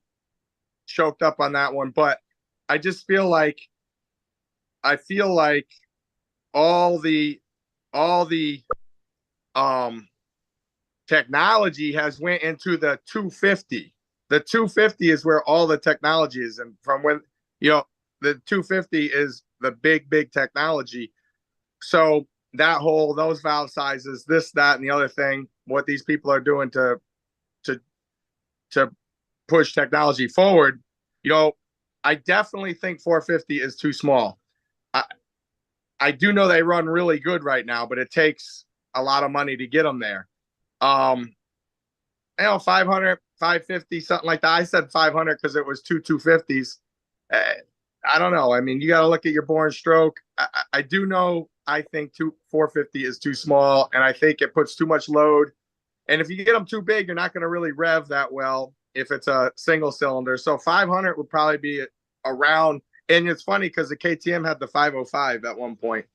choked up on that one, but I just feel like all the technology has went into the 250. The 250 is where all the technology is, and from when the 250 is the big technology. So those valve sizes, this, that, and the other thing, what these people are doing to push technology forward, I definitely think 450 is too small. I do know they run really good right now, but it takes a lot of money to get them there. 500, 550, something like that. I said 500 because it was 250s. I don't know. I mean, you got to look at your born stroke. I do know. I think 450 is too small, and I think it puts too much load. And if you get them too big, you're not going to really rev that well if it's a single cylinder. So 500 would probably be around. And it's funny because the KTM had the 505 at one point.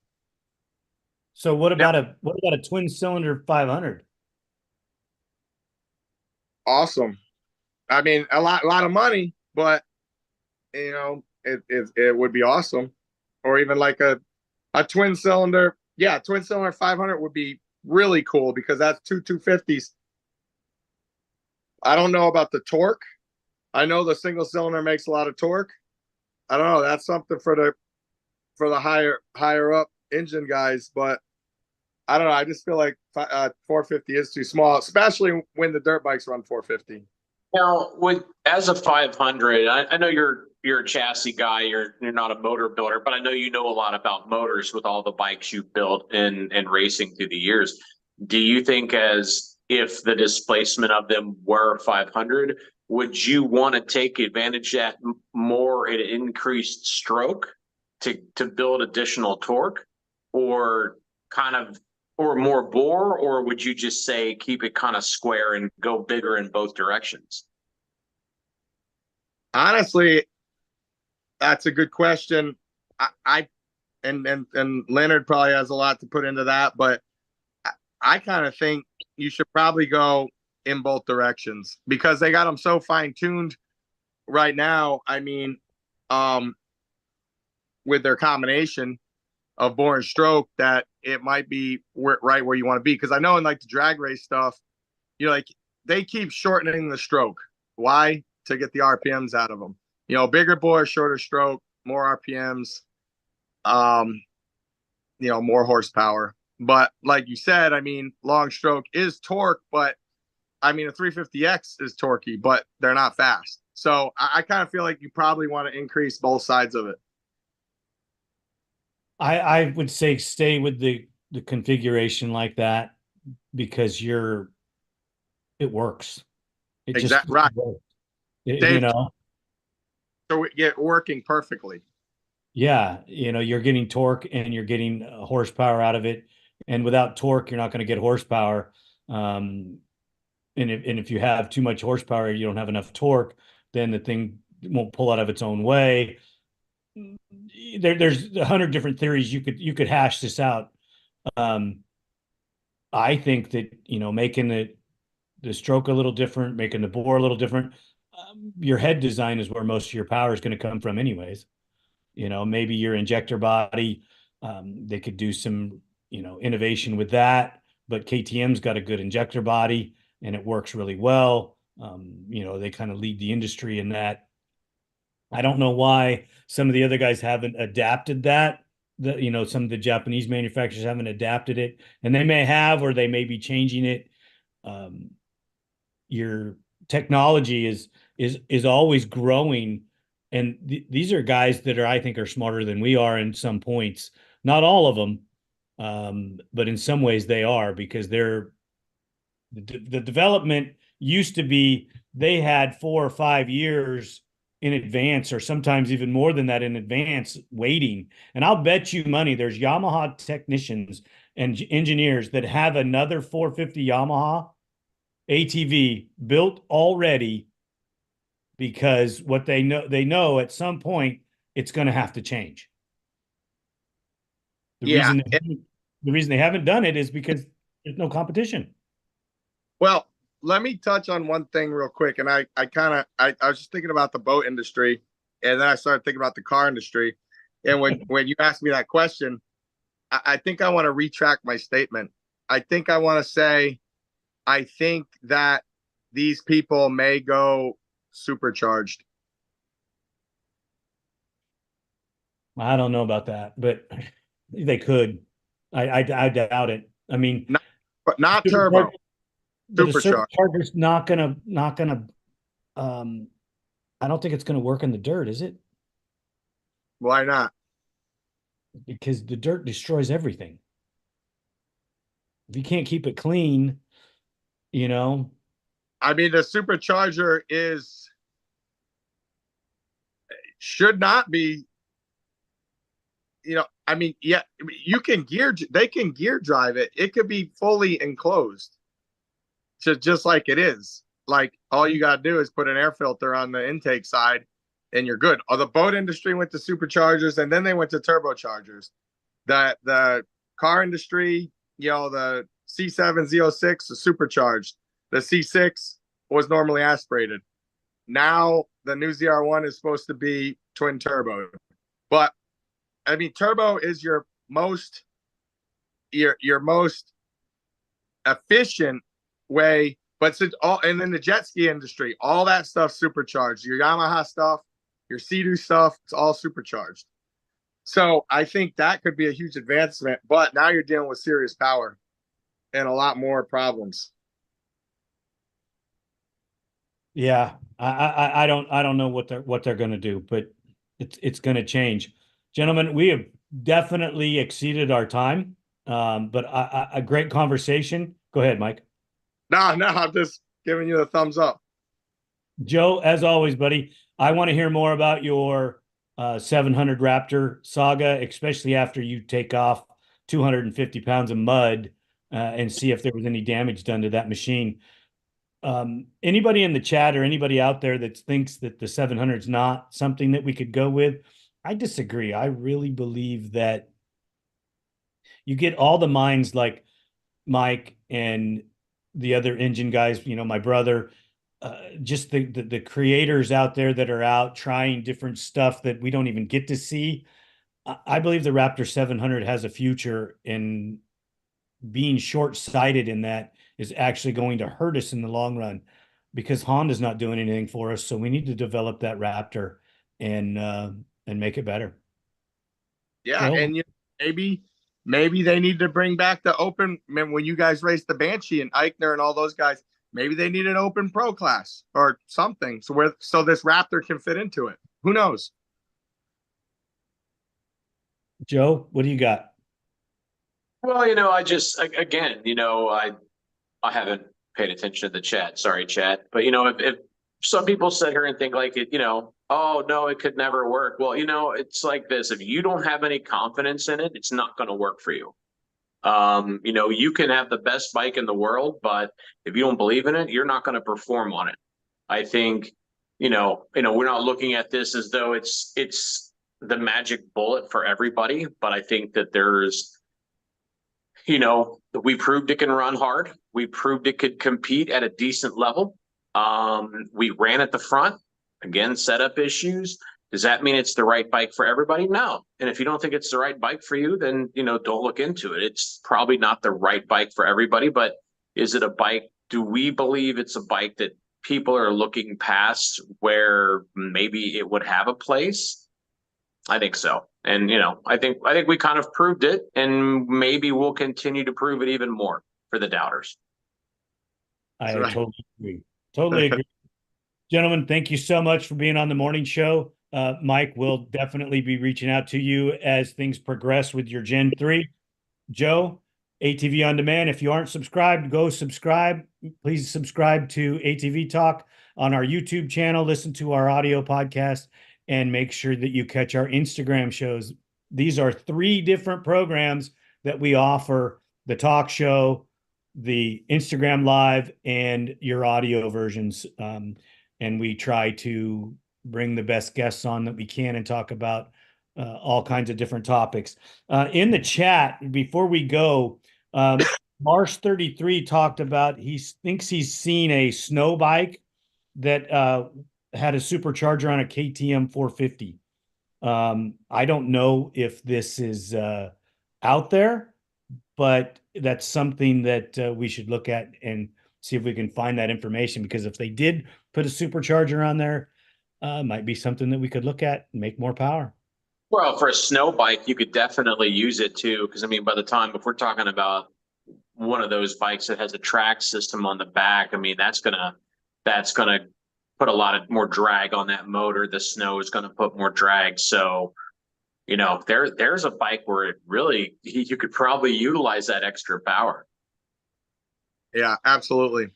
So what about a twin cylinder 500? Awesome. I mean, a lot of money, but you know, it would be awesome. Or even like a twin cylinder. Yeah, twin cylinder 500 would be really cool because that's two 250s. I don't know about the torque. I know the single cylinder makes a lot of torque. I don't know. That's something for the higher up engine guys, but I don't know. I just feel like 450 is too small, especially when the dirt bikes run 450. Now, as a 500, I know you're a chassis guy. You're not a motor builder, but I know you know a lot about motors with all the bikes you've built and racing through the years. Do you think, as if the displacement of them were 500, would you want to take advantage at more an increased stroke to build additional torque, or or more bore, or would you just say keep it kind of square and go bigger in both directions? Honestly, that's a good question. I and Leonard probably has a lot to put into that, but I kind of think you should probably go in both directions because they got them so fine tuned right now. I mean, with their combination of bore and stroke, that it might be right where you want to be. Because I know in like the drag race stuff, you know, like they keep shortening the stroke. Why? To get the RPMs out of them. You know, bigger bore, shorter stroke, more RPMs, you know, more horsepower. But like you said, I mean, long stroke is torque, but I mean, a 350X is torquey, but they're not fast. So I kind of feel like you probably want to increase both sides of it. I would say stay with the configuration like that because it works. It just Exactly right. works. You Dave, know, so it get working perfectly. yeah, you're getting torque and you're getting horsepower out of it. And without torque, you're not going to get horsepower. And if you have too much horsepower, you don't have enough torque, then the thing won't pull out of its own way. There's 100 different theories you could hash this out. Um, I think that making the stroke a little different, making the bore a little different. Your head design is where most of your power is going to come from, anyways. Maybe your injector body. They could do some innovation with that, but KTM's got a good injector body and it works really well. They kind of lead the industry in that. I don't know why some of the other guys haven't adapted that. Some of the Japanese manufacturers haven't adapted it, and they may have, or they may be changing it. Your technology is always growing, and these are guys that I think are smarter than we are in some points. Not all of them, but in some ways they are, because the development used to be they had 4 or 5 years in advance, or sometimes even more than that in advance, waiting. And I'll bet you money there's Yamaha technicians and engineers that have another 450 Yamaha ATV built already, because what they know at some point it's going to have to change. The reason they haven't done it is because there's no competition. Well, let me touch on one thing real quick. And I was just thinking about the boat industry, and then I started thinking about the car industry. And when you asked me that question, I think I want to retract my statement. I think I want to say, I think that these people may go supercharged. I don't know about that, but they could. I doubt it. I mean, not turbo. But a supercharger's not gonna. I don't think it's gonna work in the dirt, is it? Why not? Because the dirt destroys everything. If you can't keep it clean, I mean, the supercharger should not be. I mean, yeah, they can gear drive it. It could be fully enclosed. Just like it is. Like, all you got to do is put an air filter on the intake side and you're good. The boat industry went to superchargers, and then they went to turbochargers. The car industry, the C7 Z06 is supercharged. The C6 was normally aspirated. Now the new ZR1 is supposed to be twin turbo. But I mean, turbo is your most efficient way. But since and in the jet ski industry, all that stuff supercharged. Your Yamaha stuff, your Sea-Doo stuff, it's all supercharged. So I think that could be a huge advancement. But now you're dealing with serious power and a lot more problems. Yeah, I don't know what they're going to do, but it's going to change. Gentlemen, we have definitely exceeded our time, but a great conversation. Go ahead, Mike. No, I'm just giving you the thumbs up. Joe, as always, buddy, I want to hear more about your 700 Raptor saga, especially after you take off 250 pounds of mud and see if there was any damage done to that machine. Anybody in the chat or anybody out there that thinks that the 700 is not something that we could go with, I disagree. I really believe that you get all the minds like Mike and the other engine guys, my brother, just the creators out there that are out trying different stuff that we don't even get to see. I believe the Raptor 700 has a future, and being short-sighted in that is actually going to hurt us in the long run because Honda's not doing anything for us. So we need to develop that Raptor and make it better. Yeah, Joe? And maybe they need to bring back the open. When you guys raced the Banshee and Eichner and all those guys, maybe they need an open pro class or something so this Raptor can fit into it. Who knows? Joe, what do you got? Well, I haven't paid attention to the chat. Sorry, chat. But, if some people sit here and think like it, oh, no, it could never work. Well, it's like this. If you don't have any confidence in it, it's not going to work for you. You can have the best bike in the world, but if you don't believe in it, you're not going to perform on it. I think, we're not looking at this as though it's the magic bullet for everybody, but I think that there's, we proved it can run hard. We proved it could compete at a decent level. We ran at the front. Again, setup issues. Does that mean it's the right bike for everybody? No. And if you don't think it's the right bike for you, then, don't look into it. It's probably not the right bike for everybody, but is it a bike? Do we believe it's a bike that people are looking past where maybe it would have a place? I think so. And, I think we kind of proved it, and maybe we'll continue to prove it even more for the doubters. I totally agree. Totally agree. Gentlemen, thank you so much for being on the morning show. Mike, will definitely be reaching out to you as things progress with your Gen 3. Joe, ATV On Demand. If you aren't subscribed, go subscribe. Please subscribe to ATV Talk on our YouTube channel. Listen to our audio podcast and make sure that you catch our Instagram shows. These are 3 different programs that we offer: the talk show, the Instagram Live, and your audio versions. And we try to bring the best guests on that we can and talk about all kinds of different topics. In the chat, before we go, Marsh 33 talked about he thinks he's seen a snow bike that had a supercharger on a KTM 450. I don't know if this is out there, but that's something that we should look at and see if we can find that information, because if they did put a supercharger on there, might be something that we could look at and make more power. Well, for a snow bike, you could definitely use it too. Because by the time, if we're talking about one of those bikes that has a track system on the back, that's gonna put a lot of more drag on that motor. The snow is gonna put more drag. So, there's a bike where it really, you could probably utilize that extra power. Yeah, absolutely.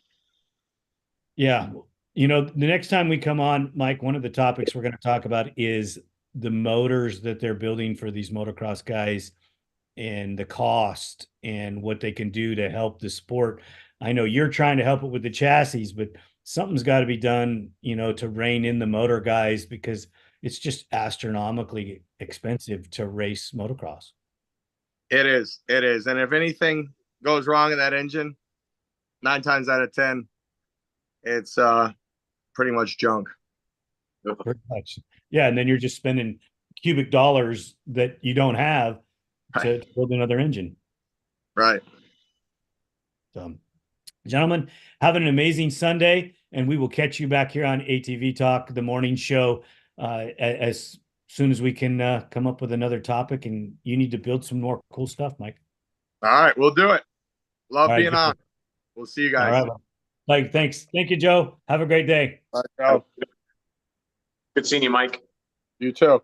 Yeah. The next time we come on, Mike, one of the topics we're going to talk about is the motors that they're building for these motocross guys and the cost and what they can do to help the sport. I know you're trying to help it with the chassis, but something's got to be done, to rein in the motor guys, because it's just astronomically expensive to race motocross. It is. It is. And if anything goes wrong in that engine, 9 times out of 10, it's pretty much junk. Pretty much. Yeah, and then you're just spending cubic dollars that you don't have to build another engine. Right. So, gentlemen, have an amazing Sunday, and we will catch you back here on ATV Talk, the morning show, as soon as we can come up with another topic. And you need to build some more cool stuff, Mike. All right, we'll do it. Love All right, being on. We'll see you guys. All right. Mike, thanks. Thank you, Joe. Have a great day. Bye, Joe. Good seeing you, Mike. You too.